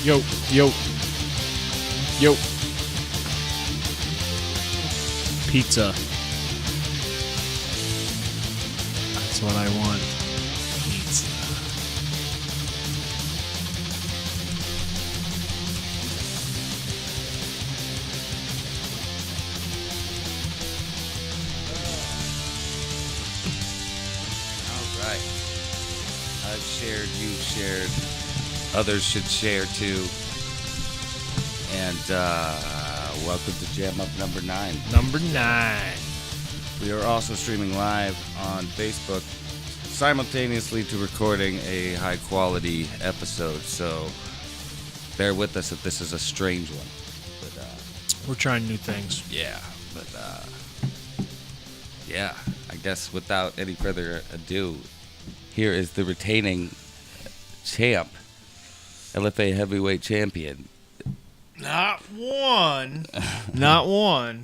Yo, yo, yo. Pizza. That's what I want. Pizza. All right. I've shared, you've shared. Others should share too. And welcome to JAMUP number 9. Number 9. We are also streaming live on Facebook, simultaneously to recording a high quality episode. So bear with us if this is a strange one. But We're trying new things. yeah, but yeah, I guess without any further ado, here is the retaining champ, LFA heavyweight champion. Not one. Not one.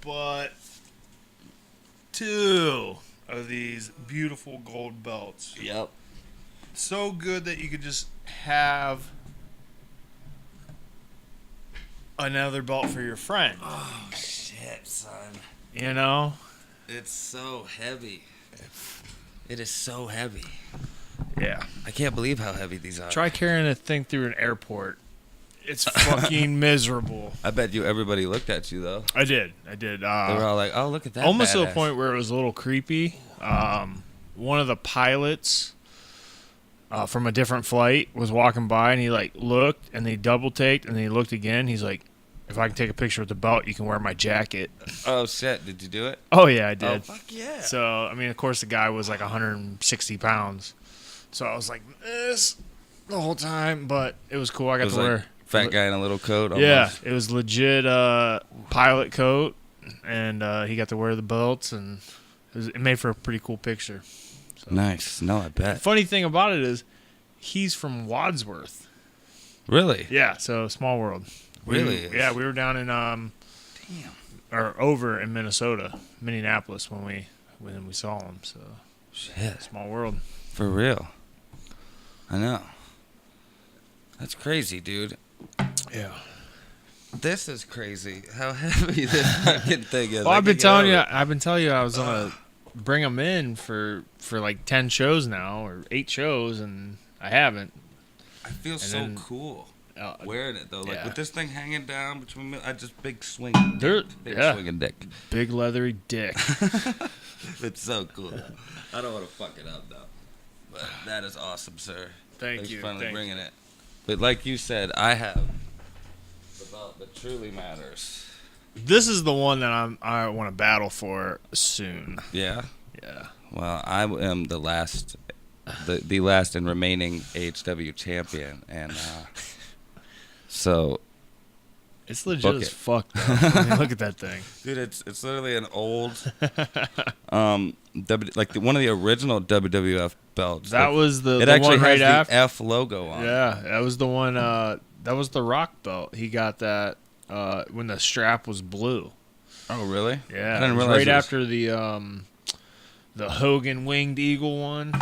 But 2 of these beautiful gold belts. Yep. So good that you could just have another belt for your friend. Oh shit, son. You know? It's so heavy. It is so heavy. Yeah. I can't believe how heavy these are. Try carrying a thing through an airport. It's fucking miserable. I bet you everybody looked at you though. I did. They were all like, "Oh, look at that!" Almost to badass. the point where it was a little creepy. One of the pilots from a different flight was walking by, and he like looked, and they double taked, and then he looked again. He's like, "If I can take a picture with the belt, you can wear my jacket." Oh shit! Did you do it? Oh yeah, I did. Oh fuck yeah! So I mean, of course, the guy was like 160 pounds. So I was like this the whole time, but it was cool. I got to like wear. Fat guy in a little coat. Almost. Yeah, it was legit pilot coat, and he got to wear the belts, and it made for a pretty cool picture. So. Nice. No, I bet. Funny thing about it is, he's from Wadsworth. Really? Yeah, so small world. Really? Yeah, we were down in or over in Minneapolis when we saw him. So Shit. small world. For real. I know. That's crazy, dude. Yeah. This is crazy. How heavy this fucking thing is. Well, I've been telling you I was gonna bring them in for like 10 shows now or 8 shows, and I haven't. I feel cool wearing it though. Like yeah. with this thing hanging down between me, I just big swing. Big swinging dick. Big leathery dick. It's so cool. I don't want to fuck it up though. But that is awesome, sir. Thanks for you. finally Thank bringing it. But like you said, I have the belt that truly matters. This is the one that I want to battle for soon. Yeah. Yeah. Well, I am the last and remaining AHW champion, and so it's legit as fuck. I mean, look at that thing, dude. It's literally an old one of the original WWF belts. That was the it actually one right has after. the F logo on. Yeah, that was the one. That was the Rock belt. He got that when the strap was blue. Oh, really? Yeah, I didn't realize right after the Hogan Winged Eagle one.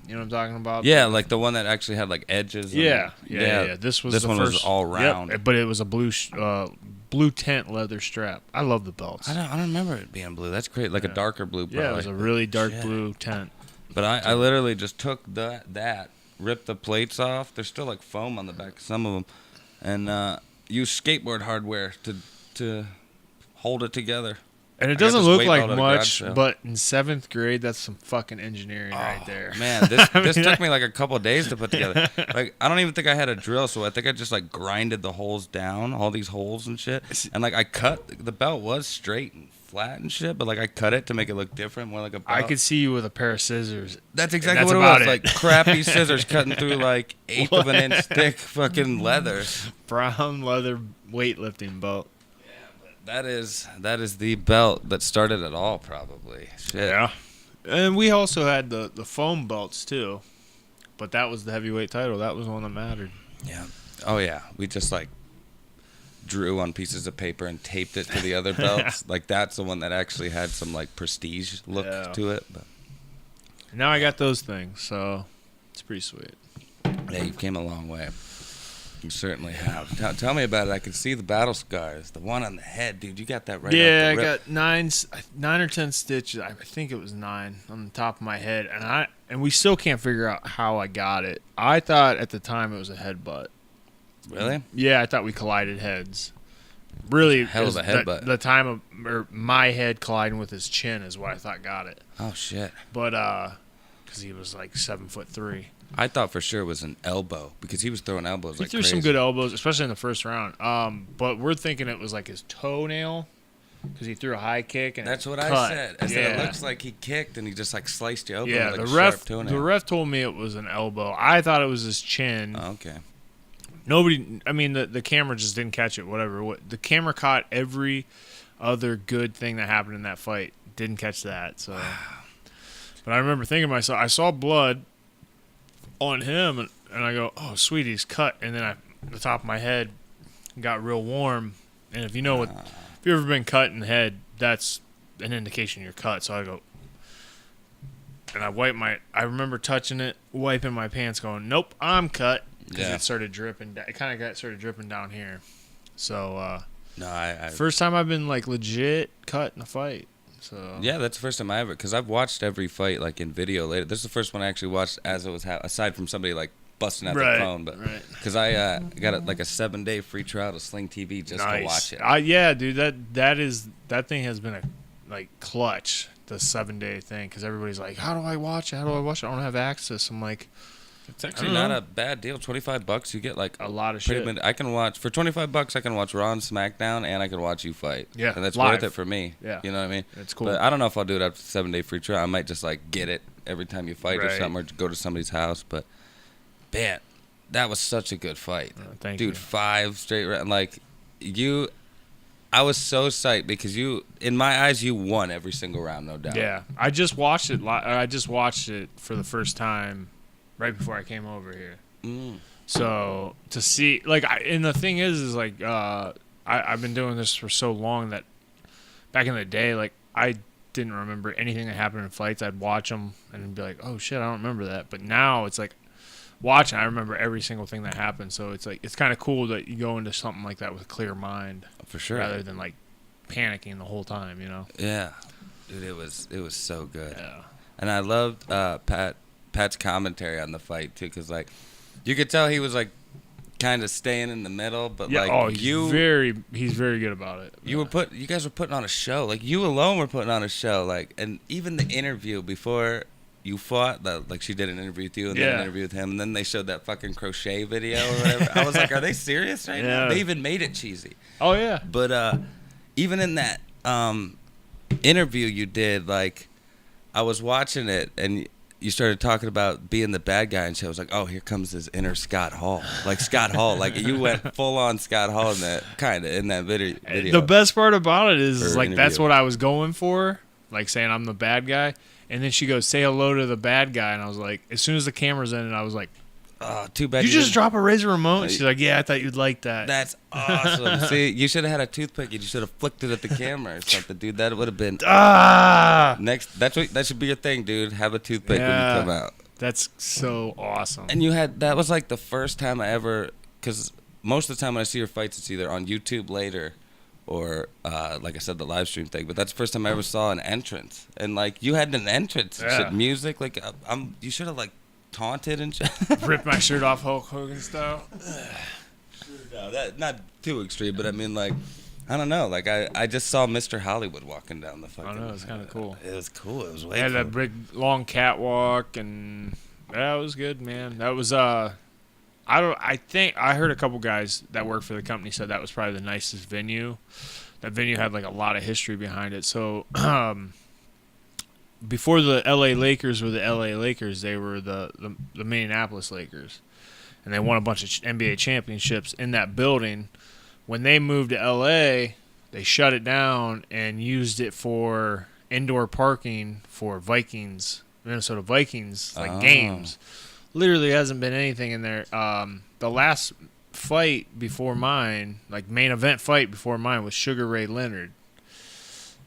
You know what I'm talking about? Yeah, like the one that actually had like edges. Yeah. This was the one first, was all round. Yep, but it was a blue tent leather strap. I love the belts. I don't remember it being blue. That's great. Like a darker blue. Probably. Yeah, it was a really dark blue tent. But I literally just took that, ripped the plates off. There's still like foam on the back of some of them, and used skateboard hardware to hold it together. And it doesn't look like much, but in 7th grade, that's some fucking engineering right there. Man, this took me like a couple of days to put together. Like, I don't even think I had a drill, so I think I just like grinded the holes down, all these holes and shit. And like I cut, the belt was straight and flat and shit, but like I cut it to make it look different, more like a belt. I could see you with a pair of scissors. That's exactly what it was. Like crappy scissors cutting through like 1/8 of an inch thick fucking leather. Brown leather weightlifting belt. That is the belt that started it all, probably. Shit. Yeah. And we also had the foam belts, too. But that was the heavyweight title. That was the one that mattered. Yeah. Oh, yeah. We just, like, drew on pieces of paper and taped it to the other belts. Like, that's the one that actually had some, like, prestige look to it. But now I got those things, so it's pretty sweet. Yeah, you came a long way. You certainly have. Tell me about it. I can see the battle scars. The one on the head, dude. You got that right. Yeah, off the I rip. got nine or 10 stitches. I think it was 9 on the top of my head, and we still can't figure out how I got it. I thought at the time it was a headbutt. Really? Yeah, I thought we collided heads. Really, Hell of a headbutt. The time of my head colliding with his chin is what I thought got it. Oh shit. But because he was like 7'3". I thought for sure it was an elbow because he was throwing elbows He like threw crazy. some good elbows, especially in the first round. But we're thinking it was like his toenail because he threw a high kick and That's what cut. I said. I said it Yeah. looks like he kicked and he just like sliced you open Yeah, with like the a ref sharp toenail. the ref told me it was an elbow. I thought it was his chin. Oh, okay. Nobody, I mean, the camera just didn't catch it. Whatever. The camera caught every other good thing that happened in that fight. Didn't catch that. So, but I remember thinking to myself, I saw blood on him, and I go, "Oh, sweet, he's cut." And then the top of my head got real warm. And if you know if you've ever been cut in the head, that's an indication you're cut. So I go, and I remember touching it, wiping my pants, going, "Nope, I'm cut." Because it started dripping. It kind of started dripping down here. So, No, I first time I've been like legit cut in a fight. So yeah, that's the first time I ever, because I've watched every fight like in video later. This is the first one I actually watched as it was aside from somebody like busting out their phone, but because I got like a 7-day free trial to Sling TV just to watch it. Yeah, dude, that thing has been like clutch, the 7-day thing, because everybody's like, how do I watch it? How do I watch it? I don't have access. I'm like, It's actually not a bad deal. $25, you get like a lot of pretty shit. I can watch for $25. I can watch Raw and SmackDown, and I can watch you fight. Yeah, and that's live. worth it for me. Yeah, you know what I mean. It's cool. But I don't know if I'll do it after the 7-day free trial. I might just like get it every time you fight or Right. something, or go to somebody's house. But man, that was such a good fight, thank dude. you. 5 straight rounds. Like you, I was so psyched because you, in my eyes, you won every single round, no doubt. Yeah, I just watched it. I just watched it for the first time right before I came over here. So to see, like, and the thing is like, I've been doing this for so long that back in the day, like, I didn't remember anything that happened in fights. I'd watch them and be like, oh shit, I don't remember that. But now it's like watching, I remember every single thing that happened. So it's like, it's kind of cool that you go into something like that with a clear mind, For sure. rather than like panicking the whole time, you know? Yeah, dude, it was so good. Yeah. And I loved Pat's commentary on the fight too, because like you could tell he was like kind of staying in the middle, but Yeah. like He's very good about it. you guys were putting on a show. Like you alone were putting on a show. Like, and even the interview before you fought, like she did an interview with you and then an interview with him, and then they showed that fucking crochet video or whatever. I was like, are they serious right now? They even made it cheesy. Oh yeah. But even in that interview you did, like I was watching it and you started talking about being the bad guy, and she was like, oh, here comes his inner Scott Hall. Like Scott Hall. Like you went full on Scott Hall in that video. The best part about it is like, interview. that's what I was going for, like saying I'm the bad guy. And then she goes, say hello to the bad guy. And I was like, as soon as the camera's in, I was like, Oh, too bad you just didn't- drop a razor remote? She's like, yeah, I thought you'd like that. That's awesome. See, you should have had a toothpick. You should have flicked it at the camera or something, dude. That would have been next. That should be your thing, dude. Have a toothpick when you come out. That's so awesome. And that was like the first time I ever, because most of the time when I see your fights, it's either on YouTube later or, like I said, the live stream thing. But that's the first time I ever saw an entrance. And like you had an entrance, shit, music. Like you should have like taunted and shit. Rip my shirt off Hulk Hogan style. No, that not too extreme, but I mean, like, I don't know. Like, I just saw Mr. Hollywood walking down the fucking. I know, it's kind of cool. It was cool. It was way They had cool. that big long catwalk, and that was good, man. That was I think I heard a couple guys that work for the company said that was probably the nicest venue. That venue had like a lot of history behind it. So before the LA Lakers were the LA Lakers, they were the Minneapolis Lakers. And they won a bunch of NBA championships in that building. When they moved to LA, they shut it down and used it for indoor parking for Minnesota Vikings, games. Literally hasn't been anything in there. The last fight before mine, like main event fight before mine, was Sugar Ray Leonard.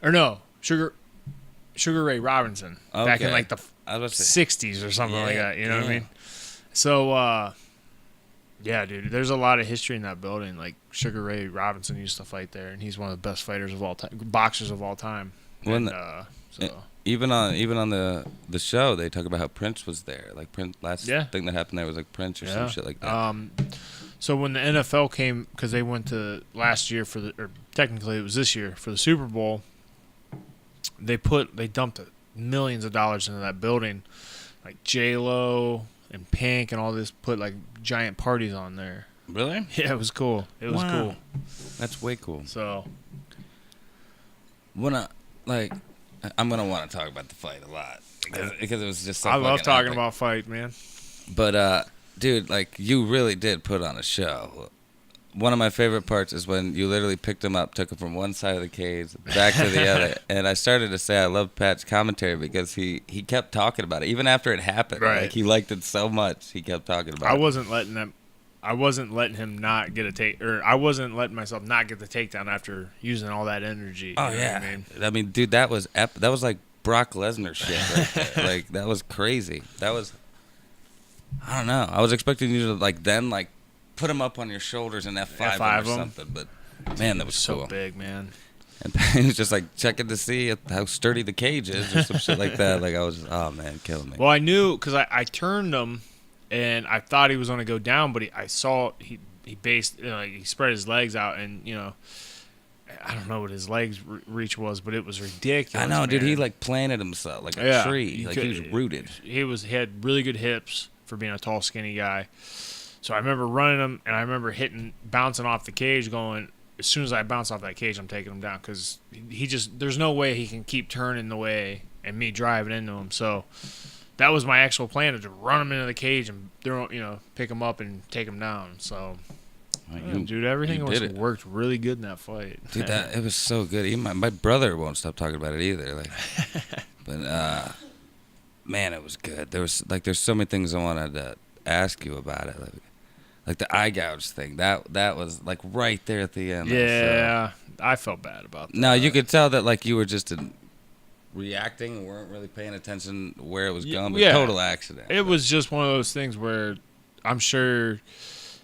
Or no, Sugar Ray Robinson. Back in like the I was about to say, 60s or something like that. You know what I mean? So Yeah, dude. There's a lot of history in that building. Like Sugar Ray Robinson used to fight there, and he's one of the best fighters of all time, boxers of all time. When And so even on the show, they talk about how Prince was there. Like Prince, last Yeah. thing that happened there was like Prince or some shit like that. So when the NFL came, because they went to last year or technically it was this year for the Super Bowl, they dumped millions of dollars into that building, like J-Lo and Pink and all this, put like giant parties on there. Really? Yeah, it was cool. It was cool. That's way cool. So I'm gonna want to talk about the fight a lot because it was just. So I love fucking talking epic. about fight, man. But dude, like you really did put on a show. One of my favorite parts is when you literally picked him up, took him from one side of the cage back to the other, and I started to say I love Pat's commentary because he kept talking about it even after it happened. Right. Like he liked it so much, he kept talking about it. I wasn't letting him not get a take, or I wasn't letting myself not get the takedown after using all that energy. Oh you know yeah, what I mean, dude, that was that was like Brock Lesnar shit right there. Like that was crazy. That was, I don't know. I was expecting you to like put him up on your shoulders and F5 F5 him or him. something, but man, that was so cool. big, man. And he was just like checking to see how sturdy the cage is or some shit like that. Like I was, oh man, killing me. Well, I knew because I turned him, and I thought he was going to go down, but I saw he based he spread his legs out, and I don't know what his legs reach was, but it was ridiculous. I know, dude. man. He like planted himself like a tree. Like he was rooted. He had really good hips for being a tall, skinny guy. So I remember running him, and I remember bouncing off the cage, going, as soon as I bounce off that cage, I'm taking him down because there's no way he can keep turning the way and me driving into him. So that was my actual plan, to run him into the cage and pick him up and take him down. So, dude, everything worked really good in that fight. Dude, it was so good. Even my brother won't stop talking about it either. Like, but man, it was good. There's so many things I wanted to ask you about it. Like the eye gouge thing. That was like right there at the end. Yeah, I felt bad about that. No, you could tell that like you were just reacting and weren't really paying attention where it was going. But total accident. It was just one of those things where I'm sure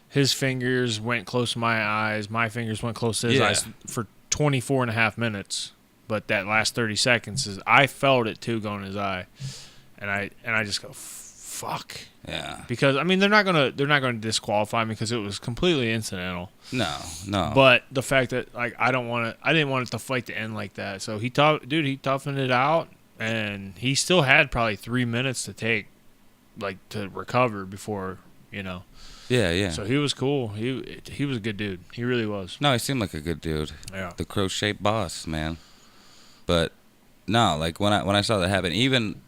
his fingers went close to my eyes, my fingers went close to his eyes for 24 and a half minutes. But that last 30 seconds I felt it too going in his eye, and I just go, fuck. Yeah. Because I mean they're not gonna disqualify me because it was completely incidental. No. But the fact that like I didn't want it to fight to end like that. So he toughened it out, and he still had probably 3 minutes to take, like, to recover before. Yeah. So he was cool. He was a good dude. He really was. No, he seemed like a good dude. Yeah. The crow-shaped boss, man. But no, like when I saw that happen, even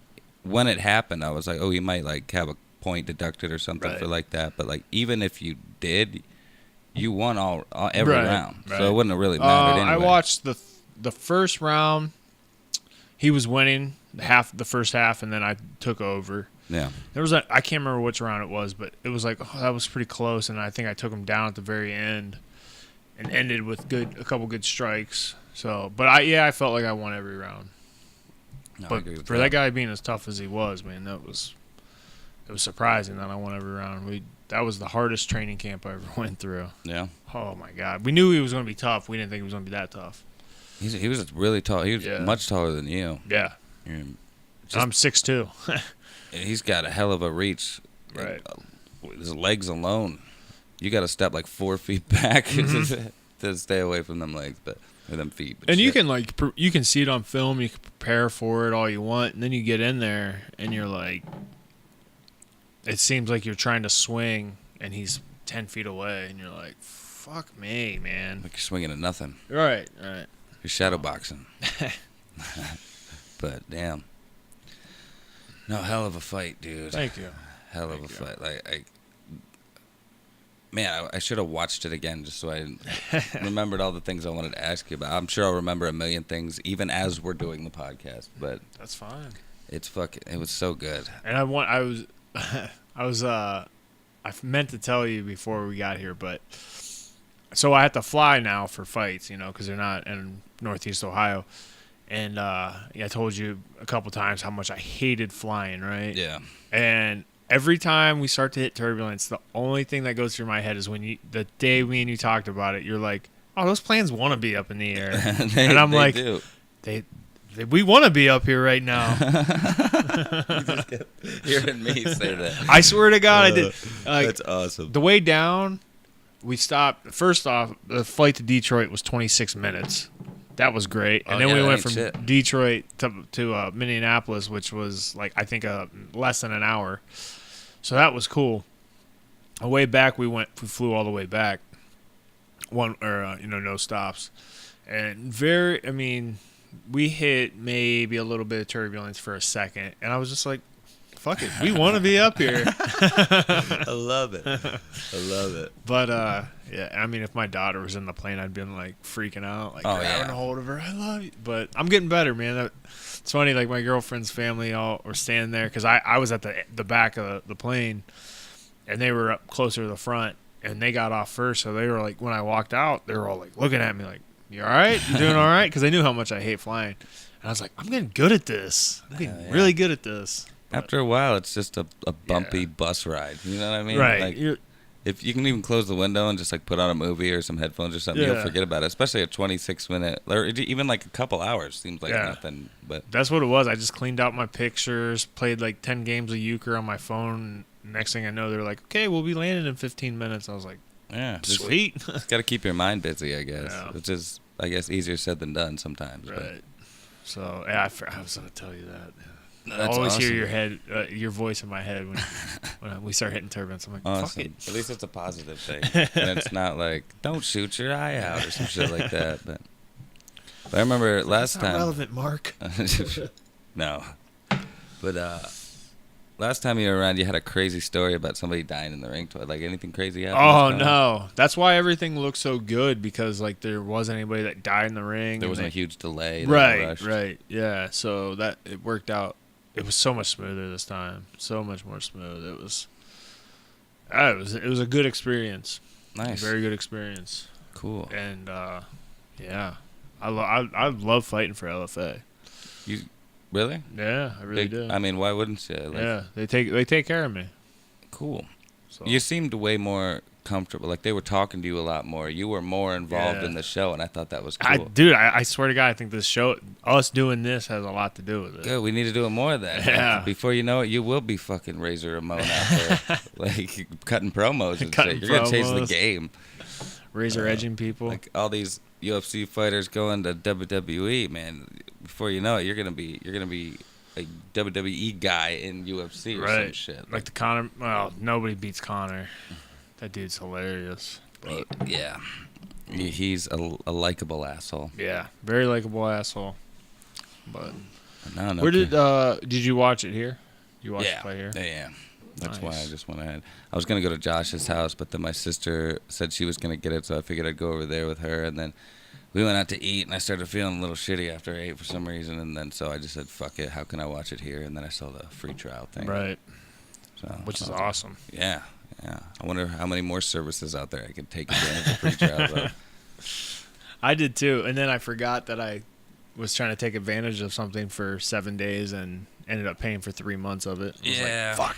when it happened, I was like, oh, he might like have a point deducted or something for like that. But like even if you did, you won every round, so it wouldn't have really mattered anyway. I watched the first round. He was winning the first half, and then I took over. Yeah. There was I can't remember which round it was, but it was like that was pretty close, and I think I took him down at the very end, and ended with a couple good strikes. So, but I felt like I won every round. No, but for that guy being as tough as he was, man, it was surprising that I won every round. That was the hardest training camp I ever went through. Yeah. Oh my God, we knew he was going to be tough. We didn't think he was going to be that tough. He was really tall. He was much taller than you. Yeah. I'm 6'2". He's got a hell of a reach. Right. His legs alone, you got to step like 4 feet back to stay away from them legs, or them feet. But and you can you can see it on film. You can prepare for it all you want, and then you get in there and you're like, it seems like you're trying to swing, and he's 10 feet away, and you're like, fuck me, man. Like you're swinging at nothing. Right. You're shadow boxing. But damn. No, hell of a fight, dude. Thank you. Hell of a fight. Like, I should have watched it again just so I remembered all the things I wanted to ask you about. I'm sure I'll remember a million things even as we're doing the podcast, but that's fine. It was so good. And I meant to tell you before we got here, but so I have to fly now for fights, because they're not in Northeast Ohio. And I told you a couple times how much I hated flying, right? Yeah. And every time we start to hit turbulence, the only thing that goes through my head is when the day me and you talked about it, you're like, oh, those planes want to be up in the air. And I'm like, do. we want to be up here right now. You just kept hearing me say that. I swear to God, I did. That's awesome. The way down, we stopped. First off, the flight to Detroit was 26 minutes. That was great. And then we went from Detroit to Minneapolis, which was like, I think, less than an hour. So that was cool. On the way back, we flew all the way back. No stops. And we hit maybe a little bit of turbulence for a second. And I was just like, fuck it. We want to be up here. I love it. I love it. But, yeah, I mean, if my daughter was in the plane, I'd been, like, freaking out. Like, grabbing a hold of her. I love you. But I'm getting better, man. It's funny, like, my girlfriend's family all were standing there. Because I was at the back of the plane. And they were up closer to the front. And they got off first. So they were, like, when I walked out, they were all, like, looking at me like, you all right? You doing all right? Because they knew how much I hate flying. And I was like, I'm getting good at this. I'm getting really good at this. After a while, it's just a bumpy bus ride. You know what I mean? Right. Like, if you can even close the window and just like put on a movie or some headphones or something, you'll forget about it. Especially a 26-minute or even like a couple hours seems like nothing. But that's what it was. I just cleaned out my pictures, played like 10 games of euchre on my phone. Next thing I know, they're like, "Okay, we'll be landing in 15 minutes." I was like, "Yeah, sweet." Just got to keep your mind busy, I guess. Yeah. Which is, I guess, easier said than done sometimes. Right. But. So I was gonna tell you that. No, I always awesome. hear your voice in my head when we start hitting turbulence. I'm like, awesome. fuck it. At least it's a positive thing, and it's not like don't shoot your eye out or some shit like that. But I remember last time. Relevant, Mark. No, but last time you were around, you had a crazy story about somebody dying in the ring. Like anything crazy happened? Oh no, that's why everything looked so good because like there wasn't anybody that died in the ring. There wasn't a huge delay. Right, yeah. So that it worked out. It was so much smoother this time. So much more smooth. It was a good experience. Nice. Very good experience. Cool. And yeah, I love fighting for LFA. You really? Yeah, I really do. I mean, why wouldn't you? Like, yeah, they take care of me. Cool. So. You seemed way more comfortable. Like they were talking to you a lot more. You were more involved in the show, and I thought that was cool. I swear to God, I think this show, us doing this, has a lot to do with it. Good. We need to do it more of that. Yeah. Like, before you know it, you will be fucking Razor Ramon out there, like cutting promos and shit. You're gonna change the game. Razor edging people. Like all these UFC fighters going to WWE, man. Before you know it, you're gonna be a WWE guy in UFC or some shit. Like the Conor. Well, nobody beats Conor. That dude's hilarious. But yeah, he's a likable asshole. Yeah, very likable asshole. But no, where did you watch it here? You watched it play here? Yeah. That's why I just went ahead. I was gonna go to Josh's house, but then my sister said she was gonna get it, so I figured I'd go over there with her. And then we went out to eat, and I started feeling a little shitty after I ate for some reason. And then so I just said, "Fuck it, how can I watch it here?" And then I saw the free trial thing. Right. So which is awesome. Yeah. I wonder how many more services out there I could take advantage of free trials of. I did too, and then I forgot that I was trying to take advantage of something for 7 days and ended up paying for 3 months of it. Yeah. Like, fuck.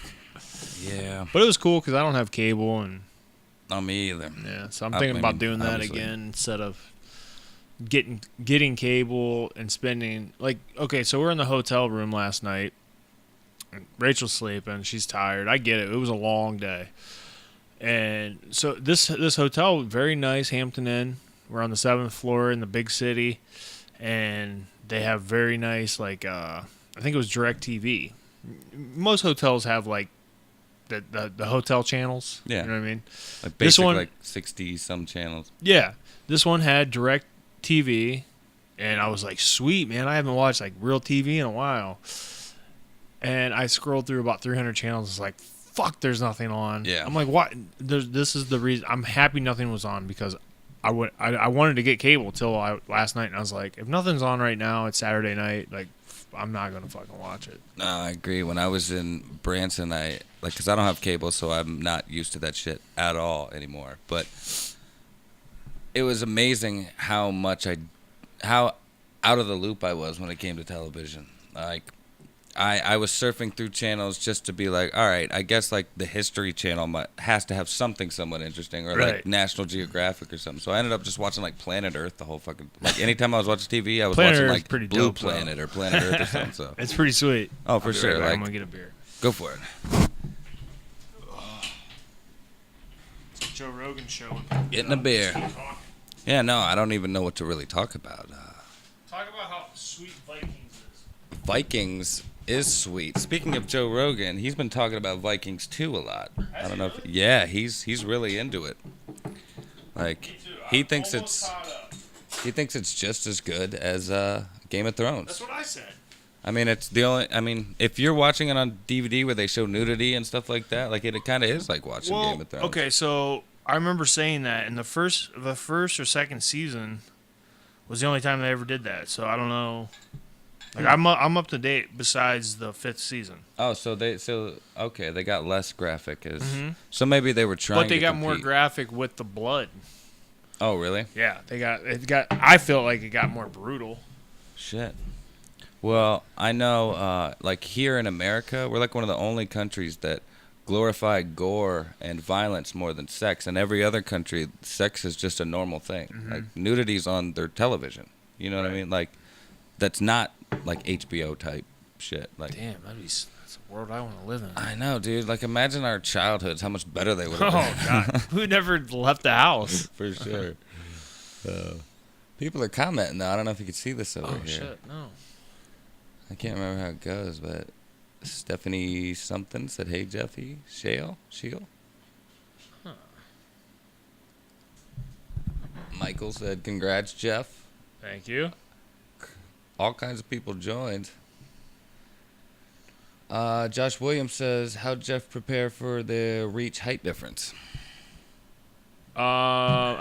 Yeah. But it was cool because I don't have cable and. Not me either. Yeah, so I'm thinking about doing that again instead of getting cable and spending okay, so we're in the hotel room last night. Rachel's sleeping, she's tired. I get it. It was a long day. And so this hotel, very nice, Hampton Inn. We're on the 7th floor in the big city, and they have very nice I think it was DirecTV. Most hotels have like the hotel channels. Yeah. You know what I mean? Like basic, this one, like 60 some channels. Yeah. This one had DirecTV, and I was like, sweet, man. I haven't watched like real TV in a while. And I scrolled through about 300 channels. It's like, fuck, there's nothing on. Yeah. I'm like, what? This is the reason. I'm happy nothing was on because I wanted to get cable till last night, and I was like, if nothing's on right now, it's Saturday night. Like, I'm not gonna fucking watch it. No, I agree. When I was in Branson, because I don't have cable, so I'm not used to that shit at all anymore. But it was amazing how out of the loop I was when it came to television. Like, I was surfing through channels just to be like, all right, I guess like the History Channel has to have something somewhat interesting, or Right. like National Geographic or something. So I ended up just watching like Planet Earth the whole fucking, like anytime I was watching TV, I was Planet watching Earth's like pretty Blue dope, though. Planet or Planet Earth or something. So It's pretty sweet. oh, for I'll be sure. right back. Like, I'm gonna get a beer. go for it. It's a Joe Rogan show. Getting a beer. Yeah, no, I don't even know what to really talk about. Talk about how sweet Vikings is. Vikings is sweet. Speaking of Joe Rogan, he's been talking about Vikings 2 a lot. I don't know if, yeah, he's really into it. Like he thinks it's just as good as Game of Thrones. That's what I said. I mean, it's the only. I mean, if you're watching it on DVD where they show nudity and stuff like that, like it kind of is like watching Game of Thrones. Okay, so I remember saying that in the first or second season was the only time they ever did that. So I don't know. Like I'm up to date. Besides the 5th season. Oh, so okay, they got less graphic so maybe they were trying. But they to got compete. more graphic with the blood. Oh, really? Yeah, it got. I feel like it got more brutal. Shit. Well, I know, like here in America, we're like one of the only countries that glorify gore and violence more than sex. In every other country, sex is just a normal thing. Mm-hmm. Like nudity's on their television. You know what I mean? Like that's not like HBO type shit. Like, damn, that's a world I want to live in. I know, dude. Like imagine our childhoods, how much better they would have Oh been. God, who never left the house? For sure. People are commenting though. I don't know if you can see this over Oh here. shit, no. I can't remember how it goes, but Stephanie something said, "Hey Jeffy, Shield." Huh. Michael said, "Congrats, Jeff." Thank you. All kinds of people joined. Josh Williams says, "How'd Jeff prepare for the reach height difference?" Oh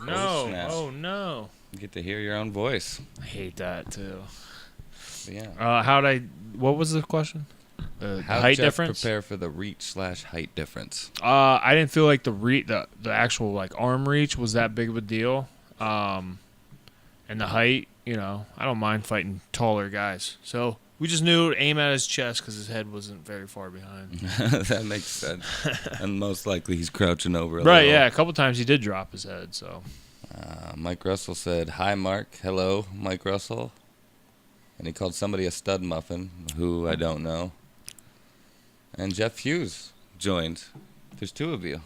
no! snap. Oh no! You get to hear your own voice. I hate that too. But yeah. What was the question? How'd Height Jeff difference? prepare for the reach/height difference? I didn't feel like the actual like arm reach was that big of a deal. And the height, I don't mind fighting taller guys. So we just knew to aim at his chest because his head wasn't very far behind. That makes sense. And most likely he's crouching over a Right? little. Yeah. A couple times he did drop his head. So. Mike Russell said, "Hi, Mark. Hello, Mike Russell." And he called somebody a stud muffin, who I don't know. And Jeff Hughes joined. There's 2 of you.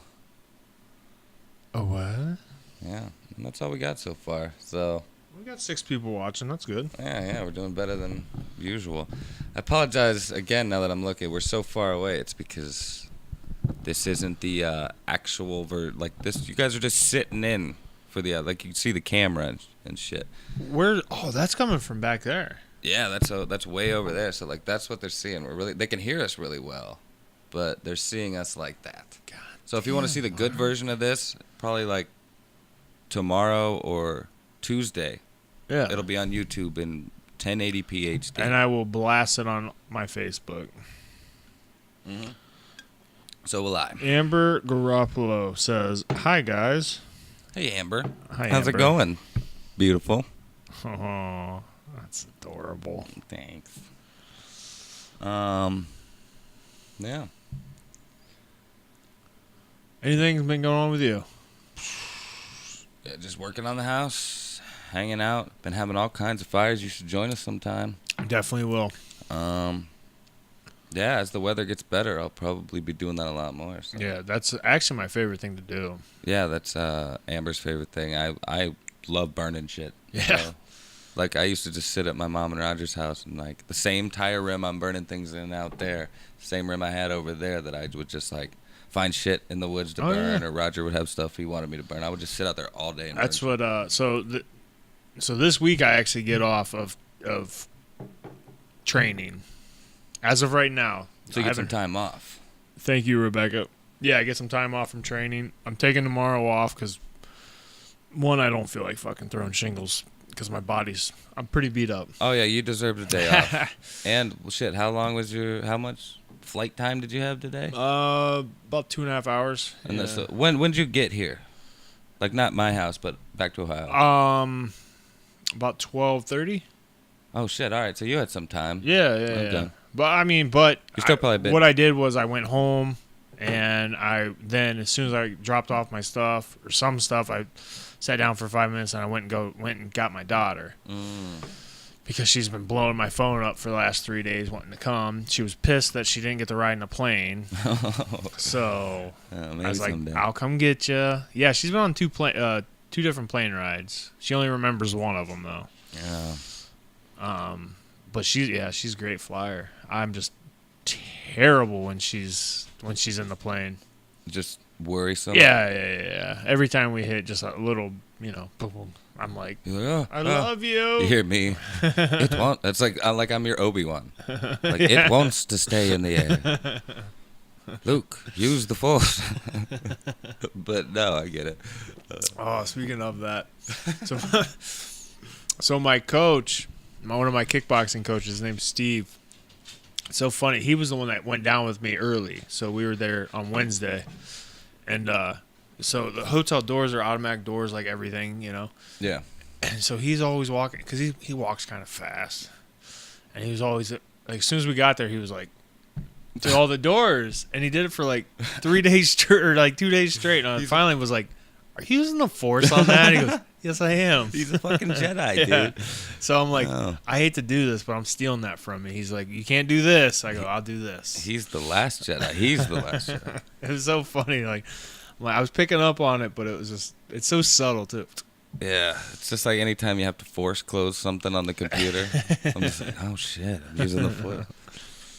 Oh what? Yeah, and that's all we got so far. So, We got 6 people watching. That's good. yeah, we're doing better than usual. I apologize again now that I'm looking. We're so far away. It's because this isn't the actual like this. You guys are just sitting in for the like you can see the camera and shit. Where? Oh, that's coming from back there. Yeah, that's way over there. So like that's what they're seeing. They can hear us really well, but they're seeing us like that. God. So if you want to see the good version of this, probably like tomorrow or Tuesday, Yeah. it'll be on YouTube in 1080p HD. And I will blast it on my Facebook. Mm-hmm. So will I. Amber Garoppolo says, "Hi guys." Hey Amber, Hi, how's Amber. it going? Beautiful. Oh, that's adorable. Thanks. Yeah. Anything's been going on with you? Yeah, just working on the house, hanging out. Been having all kinds of fires. You should join us sometime. Definitely will. Yeah, as the weather gets better, I'll probably be doing that a lot more. So. Yeah, that's actually my favorite thing to do. Yeah, that's Amber's favorite thing. I love burning shit. Yeah. So, like I used to just sit at my mom and Roger's house and like the same tire rim I'm burning things in out there, same rim I had over there that I would just like find shit in the woods to burn, or Roger would have stuff he wanted me to burn. I would just sit out there all day. And That's burn what. So this week I actually get off of training. As of right now. So you get some time off. Thank you, Rebecca. Yeah, I get some time off from training. I'm taking tomorrow off because, one, I don't feel like fucking throwing shingles because I'm pretty beat up. Oh, yeah, you deserved a day off. And, well, shit, how much flight time did you have today? About 2.5 hours. And Yeah. when'd you get here? Like, not my house, but back to Ohio. About 12:30. Oh shit! All right, so you had some time. Yeah. Okay. But I mean, but You're still probably a bit. what I did was I went home, and I then as soon as I dropped off my stuff or some stuff, I sat down for 5 minutes and I went and got my daughter. Because she's been blowing my phone up for the last 3 days wanting to come. She was pissed that she didn't get to ride in a plane. So I was like, someday. I'll come get you. Yeah, she's been on two different plane rides. She only remembers one of them, though. Yeah. But she's a great flyer. I'm just terrible when she's in the plane. Just worrisome. Yeah. Every time we hit just a little, boom, boom, I'm like, You're like, I love you. You hear me? It won't. It's like I'm your Obi-Wan. Like it wants to stay in the air. Luke, use the Force. But no, I get it. Speaking of that, so my coach, one of my kickboxing coaches, his name's Steve. It's so funny. He was the one that went down with me early, so we were there on Wednesday, and so the hotel doors are automatic doors, like everything, Yeah. And so he's always walking because he walks kind of fast, and he was always like, as soon as we got there, he was like to all the doors, and he did it for like 3 days straight, or like 2 days straight. And I finally was like, "Are you using the Force on that?" And he goes, "Yes, I am." He's a fucking Jedi, dude. So I'm like, Oh. I hate to do this, but I'm stealing that from me. He's like, "You can't do this." I go, "I'll do this." He's the last Jedi. He's the last Jedi. It was so funny. Like I was picking up on it, but it was just, it's so subtle too. Yeah, it's just like anytime you have to force close something on the computer, I'm just like, oh shit, I'm using the Force.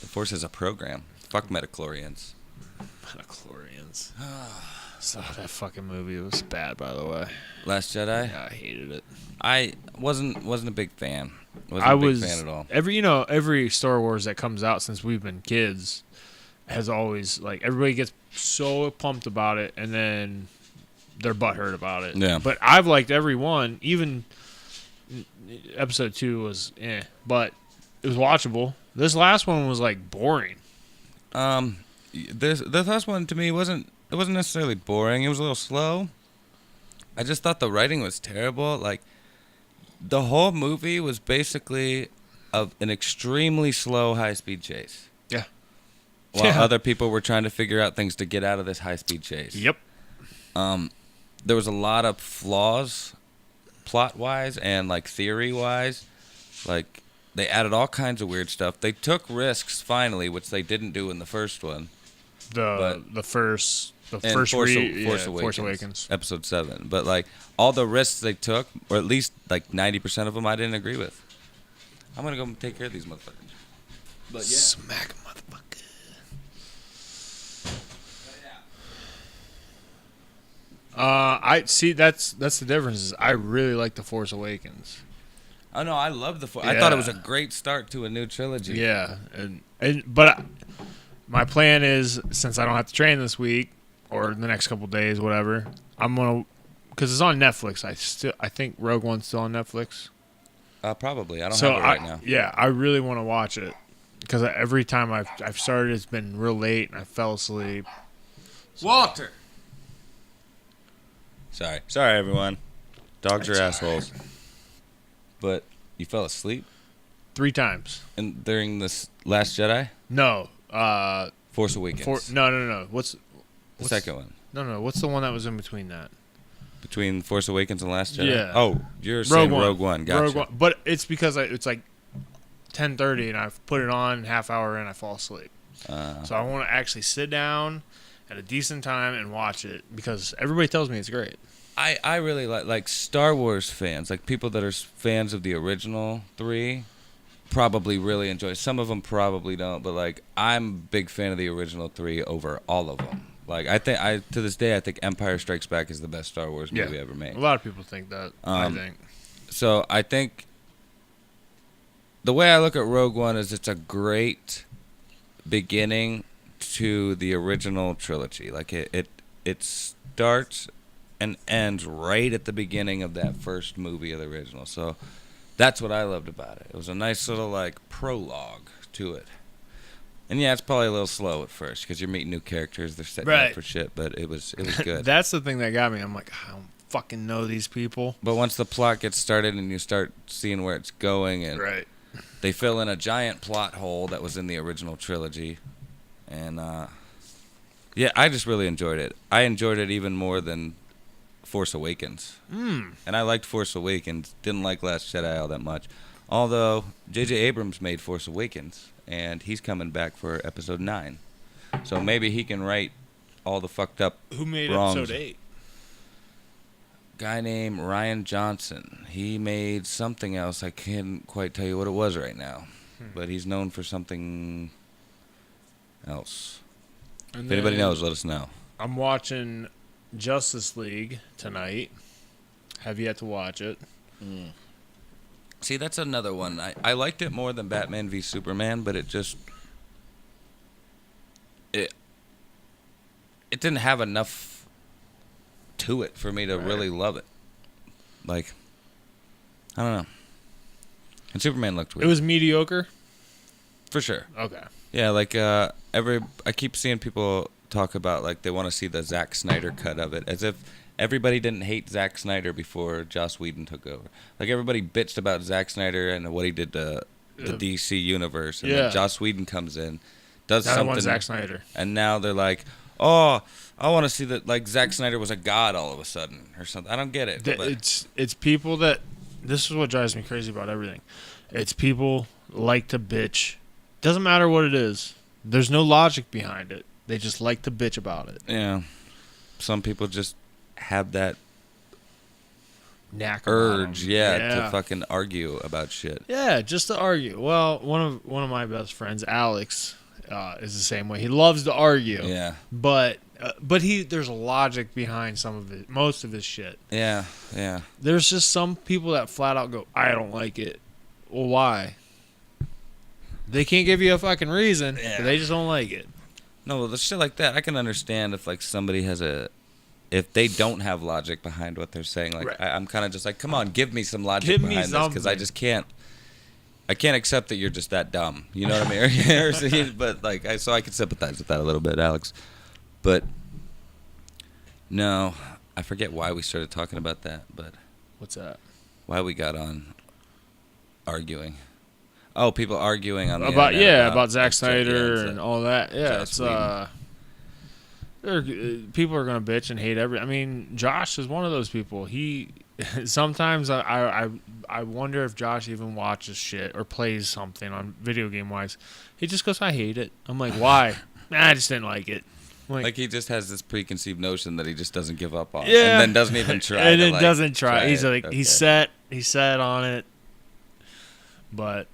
The Force is a program. Fuck metachlorians. Metachlorians. So that fucking movie was bad, by the way. Last Jedi? Yeah, I hated it. I wasn't a big fan. I was a big fan at all. Every Star Wars that comes out since we've been kids has always, like, everybody gets so pumped about it, and then they're butthurt about it. Yeah. But I've liked every one. Even episode 2 was but it was watchable. This last one was like boring. This last one to me wasn't necessarily boring. It was a little slow. I just thought the writing was terrible. Like the whole movie was basically an extremely slow high-speed chase. Yeah. While other people were trying to figure out things to get out of this high-speed chase. Yep. There was a lot of flaws plot-wise and like theory-wise. Like they added all kinds of weird stuff. They took risks finally, which they didn't do in the first one. The first Force Awakens. Episode 7. But like all the risks they took, or at least like 90% of them, I didn't agree with. I'm gonna go take care of these motherfuckers. But yeah, Smack a motherfucker. I see. That's the difference. Is I really like the Force Awakens. Oh no, I love the Force. Yeah. I thought it was a great start to a new trilogy. Yeah, but my plan is, since I don't have to train this week or the next couple days, whatever, I'm gonna, because it's on Netflix. I think Rogue One's still on Netflix. Probably. I don't have it right now. Yeah, I really want to watch it because every time I've started, it's been real late and I fell asleep. Walter. Sorry, everyone. Dogs are assholes. But you fell asleep 3 times. and during this Last Jedi, No. Force Awakens. No. What's the second one No. What's the one that was in between that? between Force Awakens and Last Jedi. Yeah. Oh, you're saying Rogue One. Gotcha. Rogue One. But it's because it's like 10:30 and I've put it on half hour and I fall asleep. So I want to actually sit down at a decent time and watch it because everybody tells me it's great. I really like Star Wars fans, like people that are fans of the original 3, probably really enjoy. Some of them probably don't, but like I'm a big fan of the original 3 over all of them. Like to this day I think Empire Strikes Back is the best Star Wars movie ever made. A lot of people think that. I think. So I think the way I look at Rogue One is it's a great beginning to the original trilogy. Like it starts and ends right at the beginning of that first movie of the original. So that's what I loved about it. It was a nice little like prologue to it. And yeah, it's probably a little slow at first because you're meeting new characters. They're setting up for shit, but it was good. That's the thing that got me. I'm like, I don't fucking know these people. But once the plot gets started and you start seeing where it's going, and Right. They fill in a giant plot hole that was in the original trilogy. And, yeah, I just really enjoyed it. I enjoyed it even more than Force Awakens. And I liked Force Awakens. Didn't like Last Jedi all that much. Although, J.J. Abrams made Force Awakens. And he's coming back for Episode 9. So maybe he can right all the fucked up Who made wrongs. Episode 8? Guy named Ryan Johnson. He made something else. I can't quite tell you what it was right now. But he's known for something else. And If anybody then knows, let us know. I'm watching Justice League tonight. Have yet to watch it. See, that's another one. I liked it more than Batman v Superman, but it didn't have enough to it for me to really love it. Like, I don't know. And Superman looked weird. It was mediocre. For sure. Okay. Yeah, like I keep seeing people talk about like they want to see the Zack Snyder cut of it, as if everybody didn't hate Zack Snyder before Joss Whedon took over. Like everybody bitched about Zack Snyder and what he did to the DC universe, and then Joss Whedon comes in, does I don't something. want Zack Snyder. And now they're like, oh, I want to see that like Zack Snyder was a god all of a sudden or something. I don't get it. But It's people that. This is what drives me crazy about everything. It's people like to bitch. Doesn't matter what it is. There's no logic behind it. They just like to bitch about it. yeah, some people just have that Knack about urge, 'em. to fucking argue about shit. Yeah, just to argue. Well, one of my best friends, Alex, is the same way. He loves to argue. Yeah. But there's a logic behind some of it, most of his shit. Yeah. There's just some people that flat out go, I don't like it. Well, why? They can't give you a fucking reason. Yeah. But they just don't like it. No, the shit like that, I can understand if like somebody if they don't have logic behind what they're saying. Like Right. I'm kind of just like, come on, give me some logic Give me behind this, because I something. just can't. I can't accept that you're just that dumb. You know what I mean? But like, so I can sympathize with that a little bit, Alex. But no, I forget why we started talking about that. But What's that? why we got on arguing. Oh, people arguing on the About internet about Zack like, Snyder yeah, and all that. Yeah, Joss people are gonna bitch and hate I mean, Josh is one of those people. He sometimes I wonder if Josh even watches shit or plays something on video game wise. He just goes, I hate it. I'm like, why? I just didn't like it. I'm Like he just has this preconceived notion that he just doesn't give up on, Yeah. and then doesn't even try. and to, then like, doesn't try. He's it. like Okay. he's set on it. But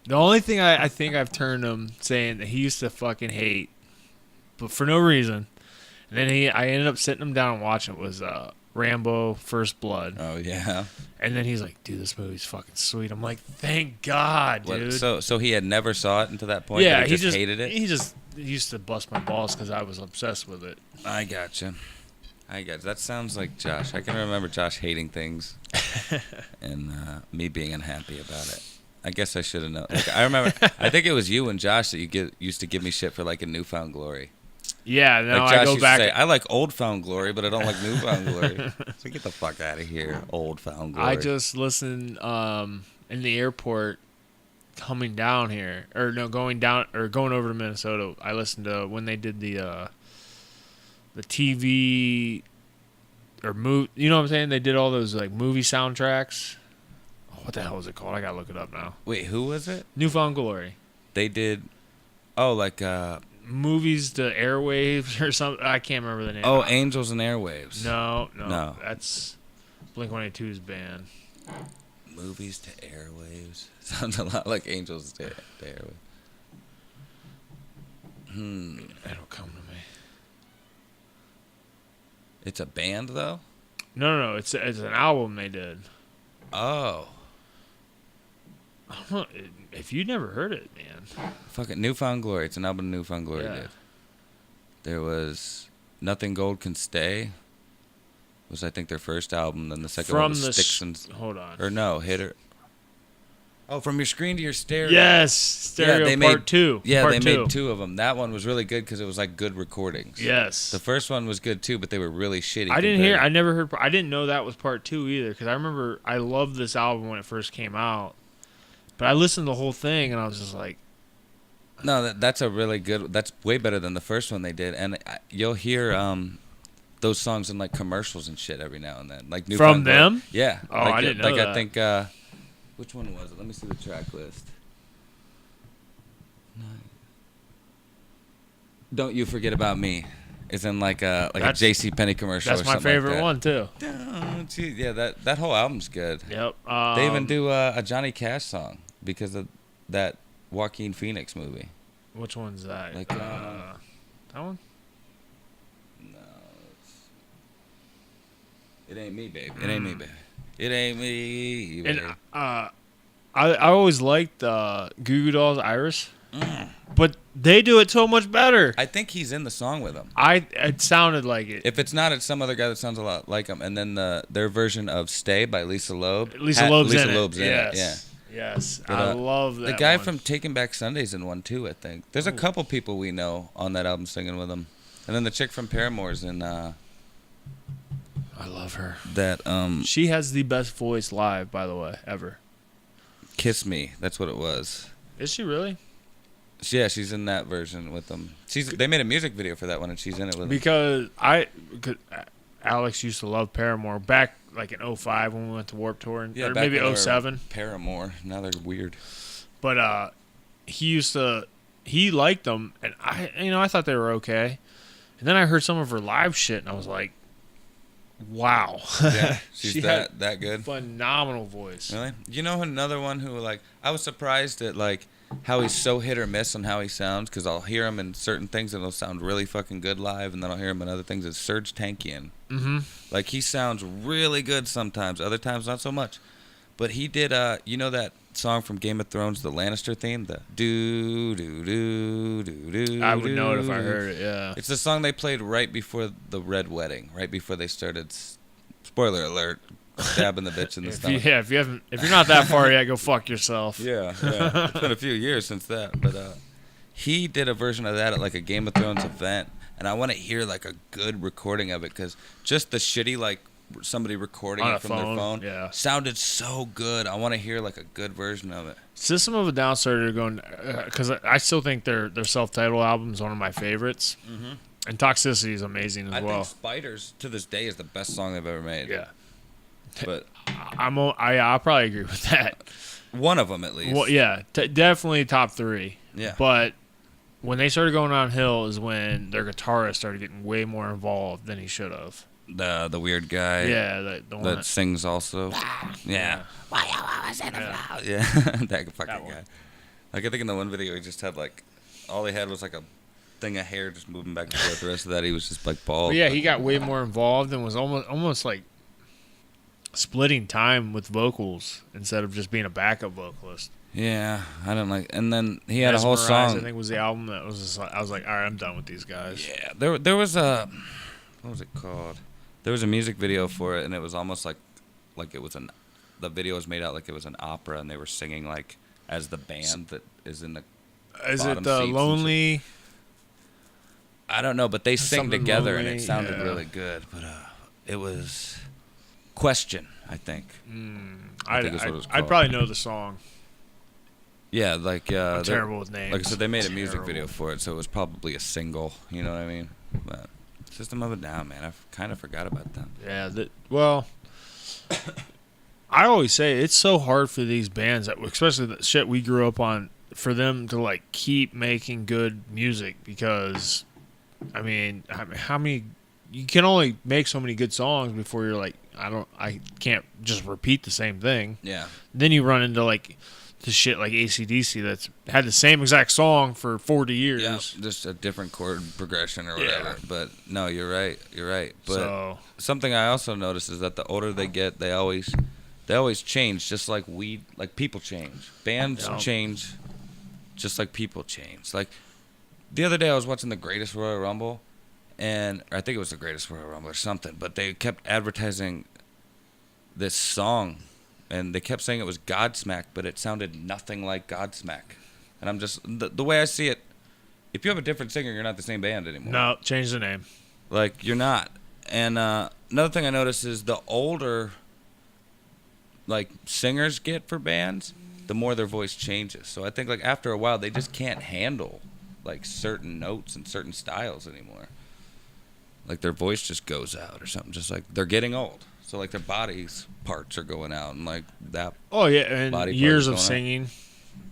the only thing I think I've turned him saying that he used to fucking hate, but for no reason. And then I ended up sitting him down and watching it was Rambo First Blood. Oh yeah. And then he's like, dude, this movie's fucking sweet. I'm like, thank God, dude. So he had never saw it until that point. yeah, but he just hated it. He just used to bust my balls because I was obsessed with it. I gotcha. That sounds like Josh. I can remember Josh hating things, and me being unhappy about it. I guess I should have known. Like, I remember. I think it was you and Josh that used to give me shit for like a Newfound Glory. Yeah, no, Like Josh I go used back. to say, I like Old Found Glory, but I don't like Newfound Glory. So get the fuck out of here, Old Found Glory. I just listened in the airport coming down here, or no, going over to Minnesota. I listened to when they did the TV or movie. You know what I'm saying? They did all those like movie soundtracks. Oh, what the hell is it called? I gotta look it up now. Wait, who was it? Newfound Glory. They did. Oh, like Movies to airwaves or something. I can't remember the name. Oh, Angels and Airwaves. No. No. That's Blink-182's band. Movies to Airwaves. Sounds a lot like Angels to Airwaves. It'll come to me. It's a band though. No. It's an album they did. Oh, I don't know if you never heard it, man. fucking Newfound Glory. It's an album Newfound Glory Yeah. did. There was Nothing Gold Can Stay. Was I think their first album. Then the second one was Sticks and hold on. or no Hitter. Oh, From Your Screen to Your Stereo. Yes, Stereo they Part made 2. Yeah, Part they 2. made two of them. That one was really good because it was like good recordings. Yes. The first one was good too, but they were really shitty. I never heard. I didn't know that was Part 2 either because I remember I loved this album when it first came out, But I listened to the whole thing, and I was just like, No, that's a really good. That's way better than the first one they did, and you'll hear those songs in like commercials and shit every now and then, like New from them. Yeah. Oh, I didn't know that. I think which one was it? Let me see the track list. Don't You Forget About Me is in like a J.C. Penney commercial. That's or my something favorite like that. one too. Don't you? Yeah, that whole album's good. Yep. They even do a Johnny Cash song because of that Joaquin Phoenix movie. Which one's that? Like that one? No, it ain't me, baby. It ain't me, baby. It ain't me, baby. And I always liked Goo Goo Dolls' Iris, but they do it so much better. I think he's in the song with him. It sounded like it. If it's not, it's some other guy that sounds a lot like him. And then their version of "Stay" by Lisa Loeb. Lisa Loeb's in it. Yeah. Yes, But, I love that. The guy one. from Taking Back Sundays in one too. I think there's a couple people we know on that album singing with him, and then the chick from Paramore's in. I love her. That She has the best voice live, by the way, ever. "Kiss Me." That's what it was. Is she really? Yeah, she's in that version with them. They made a music video for that one, and she's in it with them. Because Alex used to love Paramore back like in 05 when we went to Warped Tour, or back maybe when they were 07. Paramore. Now they're weird. But he liked them, and I thought they were okay. And then I heard some of her live shit, and I was like, wow. Yeah, she's she that had good. Phenomenal voice. Really? You know another one who I was surprised at how he's so hit or miss on how he sounds, because I'll hear him in certain things and it'll sound really fucking good live, and then I'll hear him in other things. It's Serge Tankian. Mm-hmm. Like, he sounds really good sometimes, other times not so much. But he did, that song from Game of Thrones, the Lannister theme, the do do do do do. I would know it if I heard it. Yeah. It's the song they played right before the Red Wedding, right before they started. Spoiler alert. Stabbing the bitch in the stomach. If you're not that far yet, go fuck yourself. Yeah. It's been a few years since that, but he did a version of that at like a Game of Thrones event, and I want to hear like a good recording of it, because just the shitty somebody recording On it a from their phone yeah. sounded so good. I want to hear like a good version of it. System of a Down started going, because I still think their self-titled album is one of my favorites, and Toxicity is amazing as well. I think Spiders to this day is the best song they've ever made. Yeah. But I'll probably agree with that. One of them at least. Well, yeah, definitely top 3. Yeah. But when they started going downhill is when their guitarist started getting way more involved than he should have. The weird guy. Yeah, the one that sings also. Yeah. Yeah, that fucking guy. Like, I think in the one video he just had all he had was a thing of hair just moving back and forth. The rest of that he was just bald. But yeah, he got way more involved and was almost like splitting time with vocals instead of just being a backup vocalist. Yeah, I don't like. And then he had a whole Mesmerize, song. I think was the album that was. I was like, all right, I'm done with these guys. Yeah, there was a, what was it called? There was a music video for it, and it was almost like it was the video was made out like it was an opera, and they were singing as the band that is in the. Is it seats Lonely? I don't know, but they sing Something together, Lonely, and it sounded yeah. really good. But it was Question, I think. I think is what it was called. I'd probably know the song. Yeah, I'm terrible with names. Like I said, they made a music video for it, so it was probably a single. You know what I mean? But System of a Down, man, I kind of forgot about them. Yeah. Well, I always say it's so hard for these bands, especially the shit we grew up on, for them to keep making good music, because, I mean, how many? You can only make so many good songs before you're like, I can't just repeat the same thing. Yeah. Then you run into the shit like AC/DC that's had the same exact song for 40 years. Yeah, just a different chord progression or whatever. Yeah. But no, you're right. But something I also noticed is that the older they get, they always change, just like people change. Bands change just like people change. Like the other day I was watching the Greatest Royal Rumble, and I think it was the Greatest Royal Rumble or something, but they kept advertising this song, and they kept saying it was Godsmack, but it sounded nothing like Godsmack. And I'm just, the way I see it, if you have a different singer, you're not the same band anymore. No, change the name. You're not. And another thing I noticed is the older singers get for bands, the more their voice changes. So I think like after a while they just can't handle like certain notes and certain styles anymore. Like their voice just goes out or something. Just like they're getting old. So like their body's parts are going out and like that. Oh yeah, and body years part of is going singing.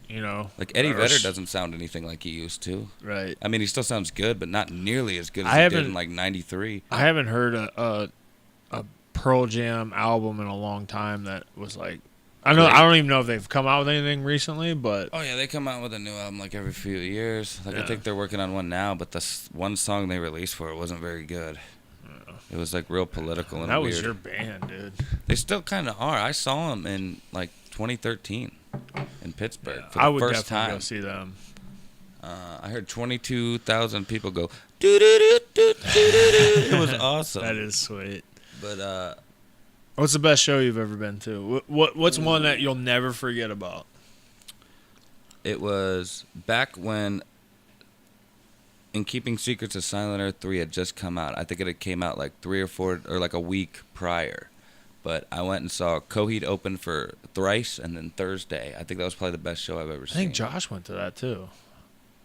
You know, Like Eddie Vedder doesn't sound anything like he used to. Right. I mean, he still sounds good, but not nearly as good as I he did haven't- in like '93. I haven't heard a Pearl Jam album in a long time that was like. I Great. don't even know if they've come out with anything recently, but Oh yeah, they come out with a new album like every few years. Like Yeah. I think they're working on one now, but the one song they released for it wasn't very good. It was like real political and that weird. was your band, dude. They still kind of are. I saw them in like 2013 in Pittsburgh for the I would first definitely time. go see them. I heard 22,000 people go doo doo doo doo doo doo. It was awesome. That is sweet. But What's the best show you've ever been to? What's one that you'll never forget about? it was back when In Keeping Secrets of Silent Earth 3 had just come out. I think it had came out like 3 or 4 or like a week prior. But I went and saw Coheed open for Thrice and then Thursday. I think that was probably the best show I've ever I seen. think Josh went to that too.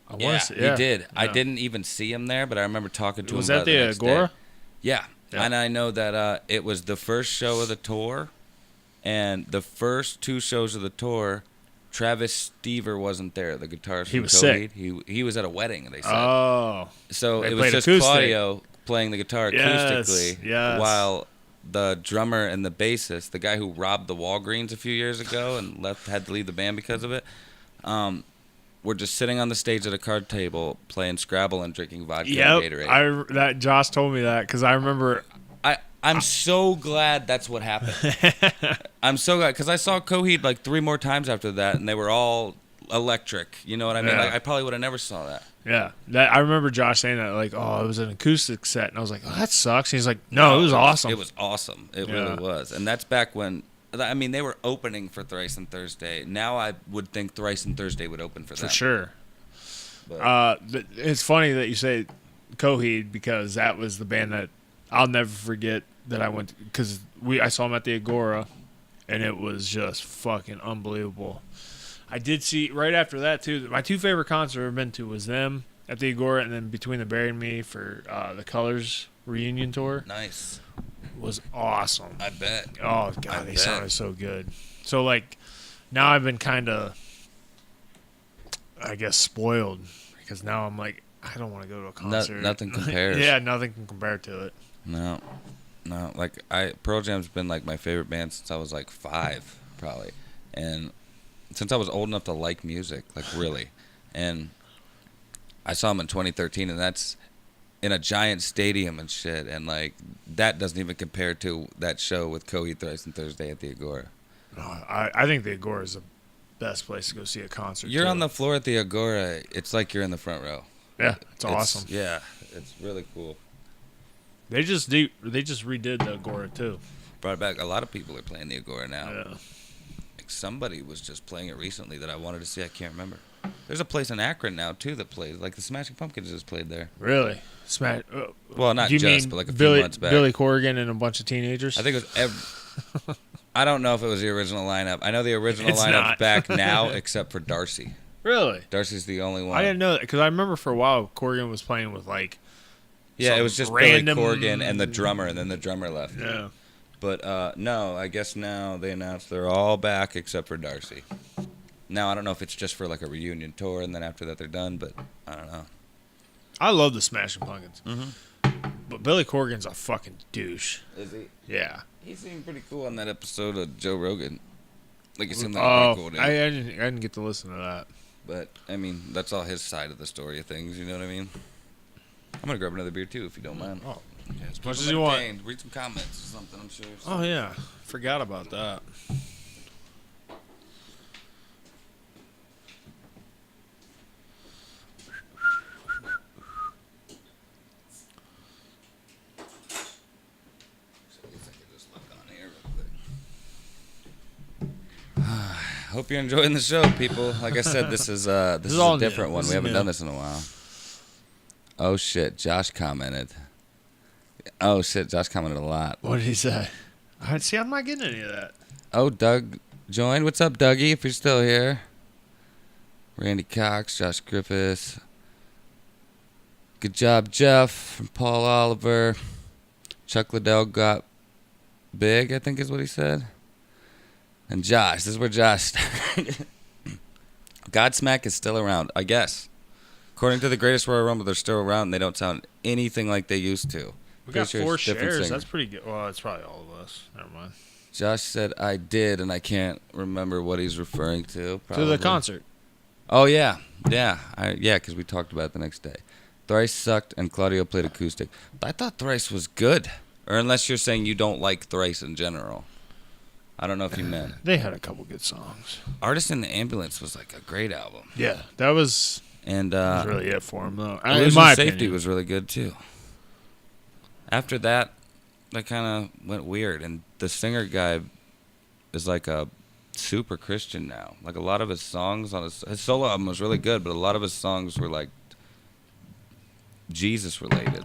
I wanna Yeah, say- he did. I Yeah. didn't even see him there, but I remember talking to Was him that about the it the next Agora? day. Yeah. Yeah. And I know that it was the first show of the tour, and the first 2 shows of the tour, Travis Stever wasn't there, the guitarist He from was Coheed. sick. He was at a wedding, they said. Oh, So They it was played just acoustic. Claudio playing the guitar Yes, acoustically, yes. while the drummer and the bassist, the guy who robbed the Walgreens a few years ago and had to leave the band because of it, were just sitting on the stage at a card table playing Scrabble and drinking vodka and yep. Gatorade. That Josh told me that because I remember. I'm so glad that's what happened. I'm so glad because I saw Coheed like 3 more times after that, and they were all electric. You know what I mean? Yeah. Like I probably would have never saw that. Yeah, I remember Josh saying that like, oh, it was an acoustic set, and I was like, oh, that sucks. And he's like, no, it was awesome. It was awesome. It Yeah. really was. And that's back when, I mean, they were opening for Thrice and Thursday. Now I would think Thrice and Thursday would open for them. for sure. But, It's funny that you say Coheed because that was the band that I'll never forget that I went because I saw them at the Agora, and it was just fucking unbelievable. I did see right after that too. My 2 favorite concerts I've ever been to was them at the Agora, and then Between the Buried and Me for the Colors reunion tour nice. was awesome. I bet. Oh god, I they bet. sounded so good. So like now I've been kind of, I guess, spoiled because now I'm like I don't want to go to a concert. Nothing compares. Yeah, nothing can compare to it. No. Like Pearl Jam's been like my favorite band since I was like 5, probably. And since I was old enough to like music, like really. And I saw them in 2013, and that's in a giant stadium and shit. And like that doesn't even compare to that show with Coheed, Thrice and Thursday at the Agora. No, I think the Agora is the best place to go see a concert. You're too. on the floor at the Agora. It's like you're in the front row. Yeah, it's awesome. Yeah, it's really cool. They just redid the Agora too. Brought back a lot of people are playing the Agora now. Yeah. Like somebody was just playing it recently that I wanted to see. I can't remember. There's a place in Akron now too that plays. Like the Smashing Pumpkins just played there. Really? Smash. Well, not do you just, mean but like a Billy, few months back. Billy Corgan and a bunch of teenagers? I think it was. I don't know if it was the original lineup. I know the original It's lineup's not. back now, except for Darcy. Really? Darcy's the only one. I didn't know that because I remember for a while Corgan was playing with like. Yeah, it some was just random- Billy Corgan and the drummer, and then the drummer left. Yeah. But no, I guess now they announced they're all back except for Darcy. Now I don't know if it's just for like a reunion tour, and then after that they're done. But I don't know. I love the Smashing Pumpkins, Mm-hmm. but Billy Corgan's a fucking douche. Is he? Yeah. He seemed pretty cool on that episode of Joe Rogan. Like he seemed like a pretty cool dude. I didn't get to listen to that. But I mean, that's all his side of the story of things. You know what I mean? I'm gonna grab another beer too, if you don't mind. Oh, as Keep much them as you want. entertained. Read some comments or something. I'm sure. Oh yeah, forgot about that. Hope you're enjoying the show, people. Like I said, this is this is all a new. different one. This We is haven't new. done this in a while. Oh shit! Josh commented. Oh shit! Josh commented a lot. What did he say? I see. I'm not getting any of that. Oh, Doug joined. What's up, Dougie, if you're still here? Randy Cox, Josh Griffiths. Good job, Jeff, from Paul Oliver. Chuck Liddell got big, I think is what he said. And Josh, this is where Josh started. Godsmack is still around, I guess. According to the Greatest Royal Rumble, they're still around and they don't sound anything like they used to. We got Pretty sure 4 it's different shares. singer. That's pretty good. Well, it's probably all of us. Never mind. Josh said, I did, and I can't remember what he's referring to. To the concert. Oh, yeah. Yeah, because we talked about it the next day. Thrice sucked, and Claudio played acoustic. But I thought Thrice was good. Or unless you're saying you don't like Thrice in general. I don't know if you meant. They had a couple good songs. Artist in the Ambulance was like a great album. Yeah, that was And really it for him, though. In Illusion my of Safety opinion. was really good, too. After that kind of went weird. And the singer guy is like a super Christian now. Like a lot of his songs on his solo album was really good, but a lot of his songs were like Jesus related.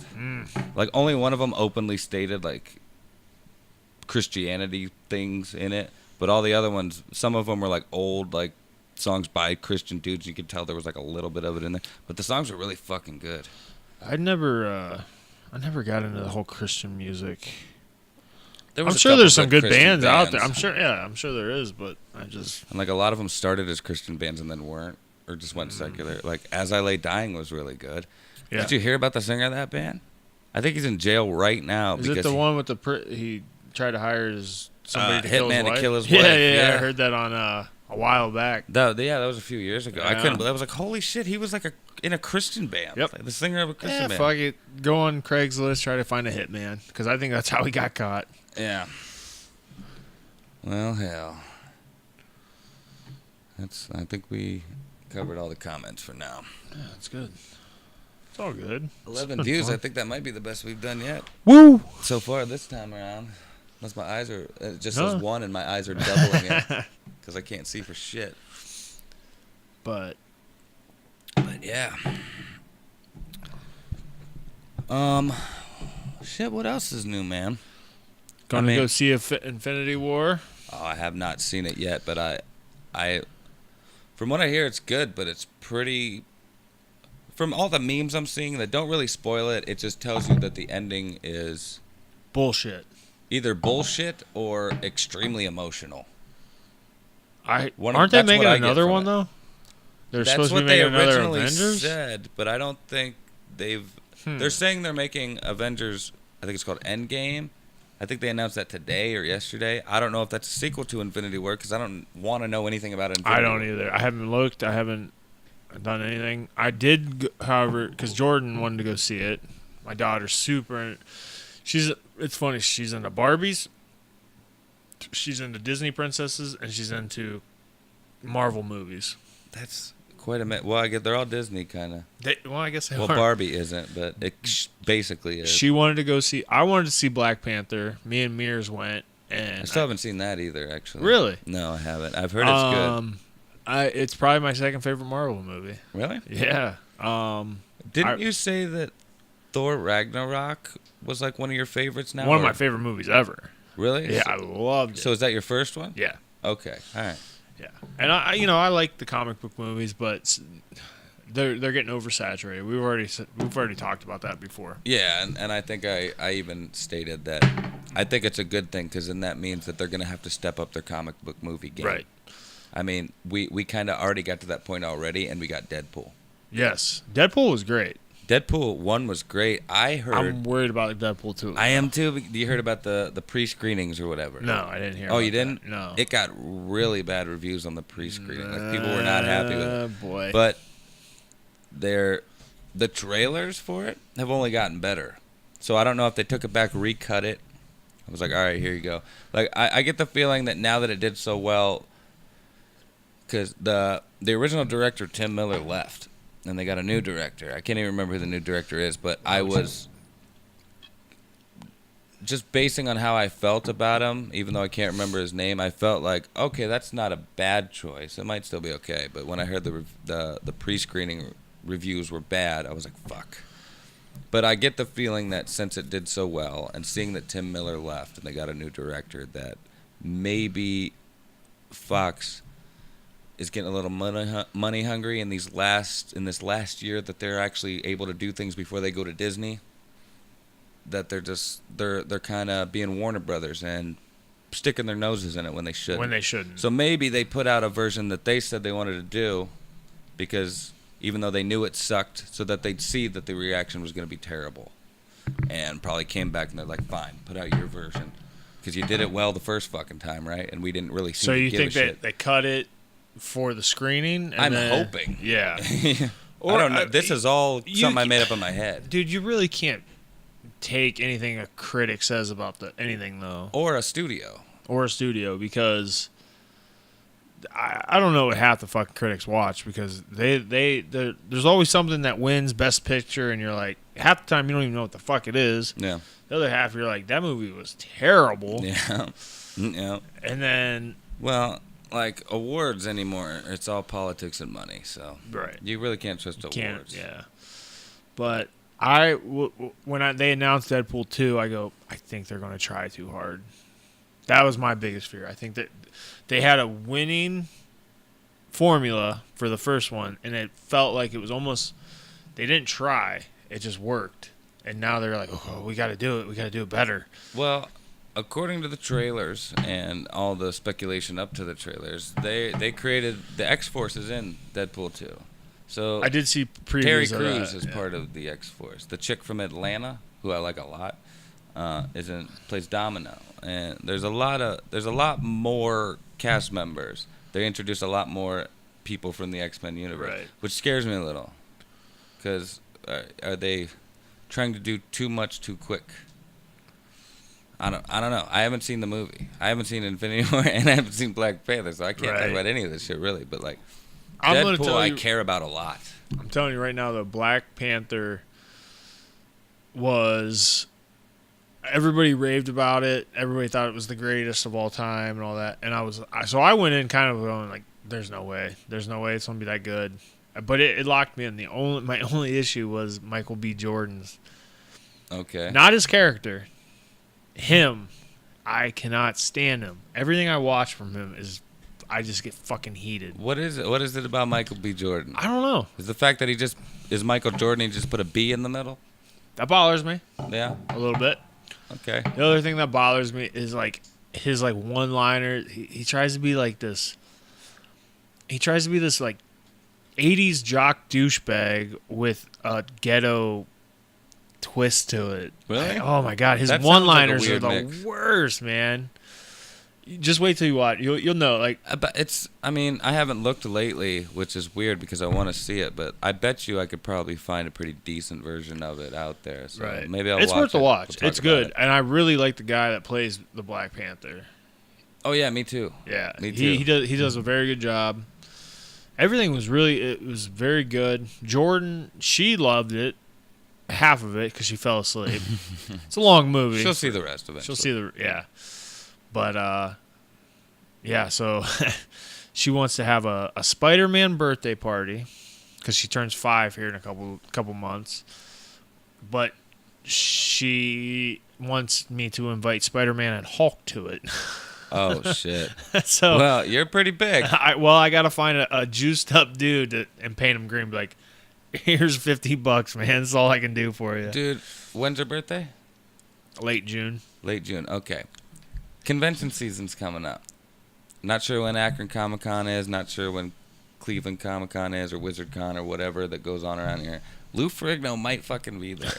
Like only one of them openly stated like Christianity things in it, but all the other ones, some of them were like old like songs by Christian dudes. You could tell there was like a little bit of it in there, but the songs were really fucking good. I never got into the whole Christian music. There I'm a sure couple there's some good Christian bands out there. I'm sure there is, but and like a lot of them started as Christian bands and then weren't, or just went secular. Like As I Lay Dying was really good. Yeah. Did you hear about the singer of that band? I think he's in jail right now. Is it the one with he tried to hire somebody to kill his hitman wife? to kill his yeah, wife? Yeah, I heard that on a while back. That was a few years ago. I Yeah. couldn't believe. I was like, holy shit, he was like in a Christian band. Yep. Like the singer of a Christian band. Fuck it. Go on Craigslist, try to find a hitman, because I think that's how he got caught. Yeah. Well, hell. I think we covered all the comments for now. Yeah, that's good. It's all good. 11 views. I think that might be the best we've done yet. Woo! So far this time around. Unless my eyes are, it just No. says 1 and my eyes are doubling it. Because I can't see for shit. But Yeah. Shit, what else is new, man? gonna go see Infinity War. Oh, I have not seen it yet, but I from what I hear, it's good, but it's pretty. From all the memes I'm seeing that don't really spoil it, it just tells you that the ending is Bullshit. either bullshit or extremely emotional. Aren't they that's making what I get another from one it. though? They're That's supposed to what be they making another originally Avengers. said, but I don't think they've. They're saying they're making Avengers. I think it's called Endgame. I think they announced that today or yesterday. I don't know if that's a sequel to Infinity War because I don't want to know anything about Infinity I don't War. either. I haven't looked. I haven't done anything. I did, however, because Jordan wanted to go see it. My daughter's super. It's funny. She's into Barbies. She's into Disney princesses, and she's into Marvel movies. That's quite a well, I get they're all Disney kind of. Well, I guess they Well, are. Barbie isn't, but it basically is. She wanted to go see. I wanted to see Black Panther. Me and Mears went, and I still haven't seen that either, actually. Really? No, I haven't. I've heard it's good. It's probably my second favorite Marvel movie. Really? Yeah. Didn't you say that Thor Ragnarok was like one of your favorites now? One of my favorite movies ever. Really? Yeah, I loved it. So is that your first one? Yeah. Okay. All right. Yeah, and I like the comic book movies, but they're getting oversaturated. We've already talked about that before. Yeah, and I think I even stated that I think it's a good thing because then that means that they're going to have to step up their comic book movie game. Right. I mean, we kind of already got to that point already, and we got Deadpool. Yes, Deadpool was great. Deadpool 1 was great. I heard. I'm worried about Deadpool 2. I am too. You heard about the pre-screenings or whatever? No, I didn't hear. Oh, you about didn't? that. No. It got really bad reviews on the pre-screening. Like people were not happy with it. Boy. But the trailers for it have only gotten better. So I don't know if they took it back, recut it. I was like, all right, here you go. Like I get the feeling that now that it did so well, because the original director Tim Miller left, and they got a new director. I can't even remember who the new director is, but I was just basing on how I felt about him, even though I can't remember his name. I felt like, okay, that's not a bad choice. It might still be okay. But when I heard the pre-screening reviews were bad, I was like, fuck. But I get the feeling that since it did so well, and seeing that Tim Miller left and they got a new director, that maybe Fox is getting a little money hungry in this last year that they're actually able to do things before they go to Disney. That they're kind of being Warner Brothers and sticking their noses in it when they shouldn't. When they shouldn't. So maybe they put out a version that they said they wanted to do, because even though they knew it sucked, so that they'd see that the reaction was going to be terrible, and probably came back and they're like, "Fine, put out your version, because you did it well the first fucking time, right?" And we didn't really see. So you think that shit. they cut it for the screening? And I'm then, hoping. Yeah. I don't know. This is all something I made up in my head. Dude, you really can't take anything a critic says about anything though, Or a studio, because I don't know what half the fucking critics watch, because there's always something that wins Best Picture, and you're like, half the time you don't even know what the fuck it is. Yeah. The other half you're like, that movie was terrible. Yeah. Yeah. And then, well, like awards anymore, it's all politics and money. So right, you really can't trust awards. Yeah. But when they announced Deadpool 2, I go, I think they're going to try too hard. That was my biggest fear. I think that they had a winning formula for the first one, and it felt like it was almost, they didn't try. It just worked. And now they're like, oh, we got to do it. We got to do it better. Well, according to the trailers and all the speculation up to the trailers, they created the X-Force is in Deadpool 2. So I did see previews Terry of Crews that. is part of the X-Force. The chick from Atlanta, who I like a lot, plays Domino. And there's a lot more cast members. They introduced a lot more people from the X-Men universe, Right. which scares me a little. Because are they trying to do too much too quick? I don't know. I haven't seen the movie. I haven't seen Infinity War, and I haven't seen Black Panther, so I can't talk about any of this shit really. But like, Deadpool, I care about a lot. I'm telling you right now, the Black Panther was, everybody raved about it. Everybody thought it was the greatest of all time and all that. And I went in kind of going like, there's no way it's gonna be that good. But it locked me in. My only issue was Michael B. Jordan's. Okay. Not his character. Him. I cannot stand him. Everything I watch from him is, I just get fucking heated. What is it? What is it about Michael B. Jordan? I don't know. Is the fact that he just is Michael Jordan and he just put a B in the middle? That bothers me Yeah. a little bit. Okay. The other thing that bothers me is like his like one-liner. He tries to be like this. He tries to be this like 80s jock douchebag with a ghetto twist to it. Really? Oh my god, his That sounds like a one-liners are weird the mix. worst, man. Just wait till you watch. You'll know. Like, But it's. I mean, I haven't looked lately, which is weird because I want to see it. But I bet you I could probably find a pretty decent version of it out there. So right? maybe I'll. It's watch worth a it. watch. We'll talk It's about good, it. and I really like the guy that plays the Black Panther. Oh yeah, me too. Yeah, Me too. He does a very good job. Everything was it was very good. Jordan, she loved it, half of it because she fell asleep. It's a long movie. She'll see the rest of it. She'll see but yeah. So she wants to have a Spider-Man birthday party because she turns 5 here in a couple months. But she wants me to invite Spider-Man and Hulk to it. Oh shit. So Well, you're pretty big. I gotta find a juiced up dude and paint him green. Be like, here's $50, man. That's all I can do for you. Dude, when's her birthday? Late June. Late June. Okay. Convention season's coming up. Not sure when Akron Comic Con is. Not sure when Cleveland Comic Con is, or Wizard Con, or whatever that goes on around here. Lou Ferrigno might fucking be there.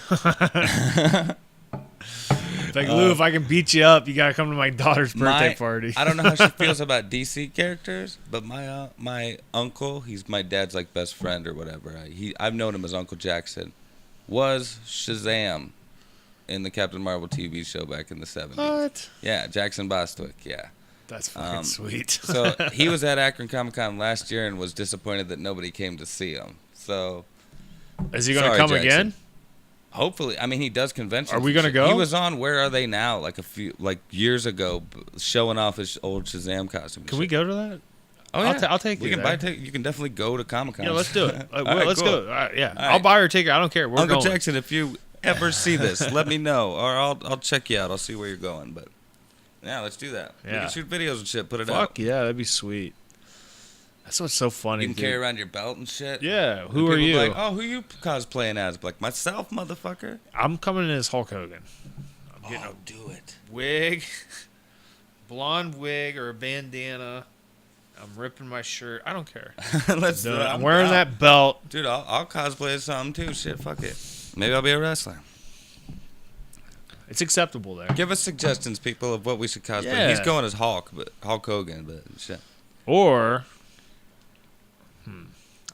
It's like, Lou, if I can beat you up, you gotta come to my daughter's birthday party. I don't know how she feels about DC characters, but my uncle, he's my dad's like best friend or whatever. I've known him as Uncle Jackson. Was Shazam in the Captain Marvel TV show back in the 70s. What? Yeah, Jackson Bostwick. Yeah. That's fucking sweet. So he was at Akron Comic Con last year and was disappointed that nobody came to see him. So Is he gonna sorry, come Jackson. again? Hopefully, I mean he does conventions. Are we and gonna shit. go? He was on Where Are They Now like years ago, showing off his old Shazam costume. and Can we shit. go to that? Oh yeah, I'll take we you can there. buy tickets. You can definitely go to Comic Con. Yeah, let's do it. All right, Let's cool. go. All right, yeah, All I'll right. buy her a ticket. I don't care. We're Uncle going. Jackson, if you ever see this, let me know, or I'll check you out. I'll see where you're going. But Yeah, let's do that. We Yeah. can shoot videos and shit. Put it out. Fuck yeah, that'd be sweet. That's what's so funny. You can dude. carry around your belt and shit. Yeah, And who are people be you? Like, oh, who you cosplaying as? Like myself, motherfucker. I'm coming in as Hulk Hogan. I'm getting Oh, do it. a wig, blonde wig or a bandana. I'm ripping my shirt. I don't care. Let's do it. I'm wearing that belt. Dude, I'll cosplay as something too. Shit, fuck it. Maybe I'll be a wrestler. It's acceptable there. Give us suggestions, people, of what we should cosplay. Yeah. He's going as Hulk Hogan, but shit. Or,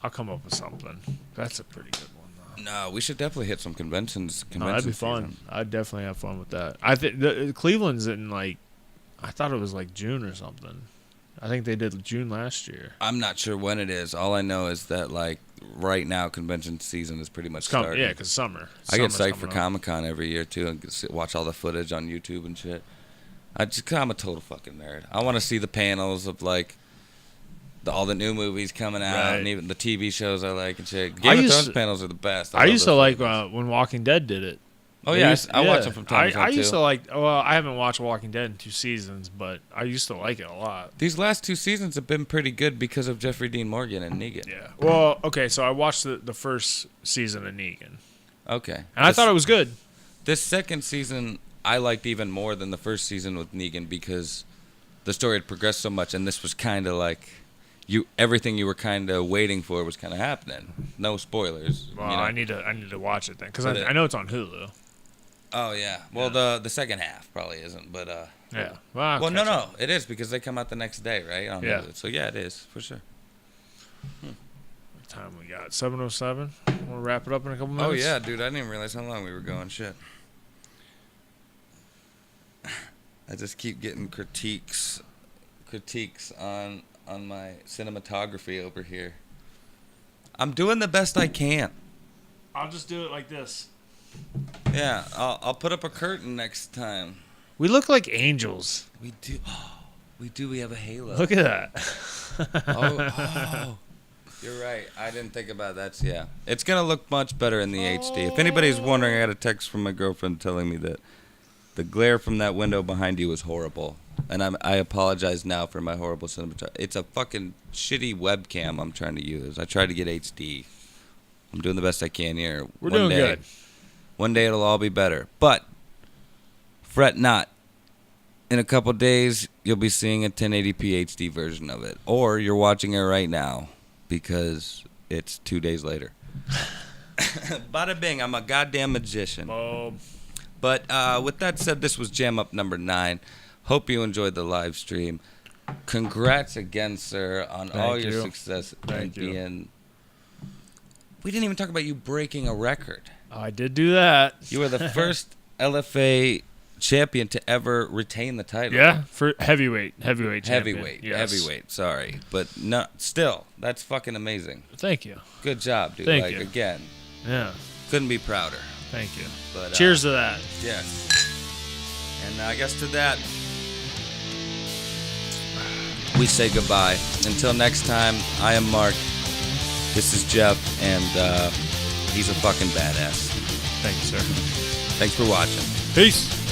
I'll come up with something. That's a pretty good one, though. No, we should definitely hit some conventions. No, that'd be fun. I'd definitely have fun with that. I think Cleveland's in I thought it was like June or something. I think they did June last year. I'm not sure when it is. All I know is that right now convention season is pretty much starting. Yeah, because summer. I get Summer's psyched for coming up. Comic-Con every year too, and watch all the footage on YouTube and shit. I'm a total fucking nerd. I want to see the panels of all the new movies coming out, Right. and even the TV shows I like and shit. Game of Thrones panels are the best. I love used to those like fucking- when Walking Dead did it. Oh yeah, I watch them from time to time I used too. to like. Well, I haven't watched Walking Dead in 2 seasons, but I used to like it a lot. These last 2 seasons have been pretty good because of Jeffrey Dean Morgan and Negan. Yeah. Well, okay, so I watched the first season of Negan, Okay. and I thought it was good. This second season I liked even more than the first season with Negan because the story had progressed so much, and this was kind of like everything you were kind of waiting for was kind of happening. No spoilers. Well, you know? I need to watch it then because But I know it's on Hulu. Oh yeah. Well, the second half probably isn't, but Yeah. Well, I'll well, catch no, up. it is because they come out the next day, right? On Yeah. Hulu. So yeah, it is for sure. What time we got? 7:07. We'll wrap it up in a couple minutes. Oh yeah, dude! I didn't even realize how long we were going. Shit. I just keep getting critiques on my cinematography over here. I'm doing the best I can. I'll just do it like this. Yeah, I'll put up a curtain next time. We look like angels. We do. We have a halo. Look at that. Oh, you're right. I didn't think about that. Yeah, it's gonna look much better in the HD. If anybody's wondering, I got a text from my girlfriend telling me that the glare from that window behind you is horrible, and I apologize now for my horrible cinematography. It's a fucking shitty webcam I'm trying to use. I tried to get HD. I'm doing the best I can here. We're doing good. One day it'll all be better, but fret not. In a couple days, you'll be seeing a 1080p HD version of it, or you're watching it right now because it's 2 days later. Bada bing, I'm a goddamn magician. Bob. But with that said, this was Jam Up number 9. Hope you enjoyed the live stream. Congrats again, sir, on all your success and being. We didn't even talk about you breaking a record. I did do that. You were the first LFA champion to ever retain the title. Yeah, for heavyweight champion. Heavyweight. Sorry, but no, still, that's fucking amazing. Thank you. Good job, dude. Thank you. Again, Yeah, couldn't be prouder. thank you. But Cheers to that. Yes. And I guess to that, we say goodbye. Until next time, I am Mark. This is Jeff, and he's a fucking badass. Thank you, sir. Thanks for watching. Peace.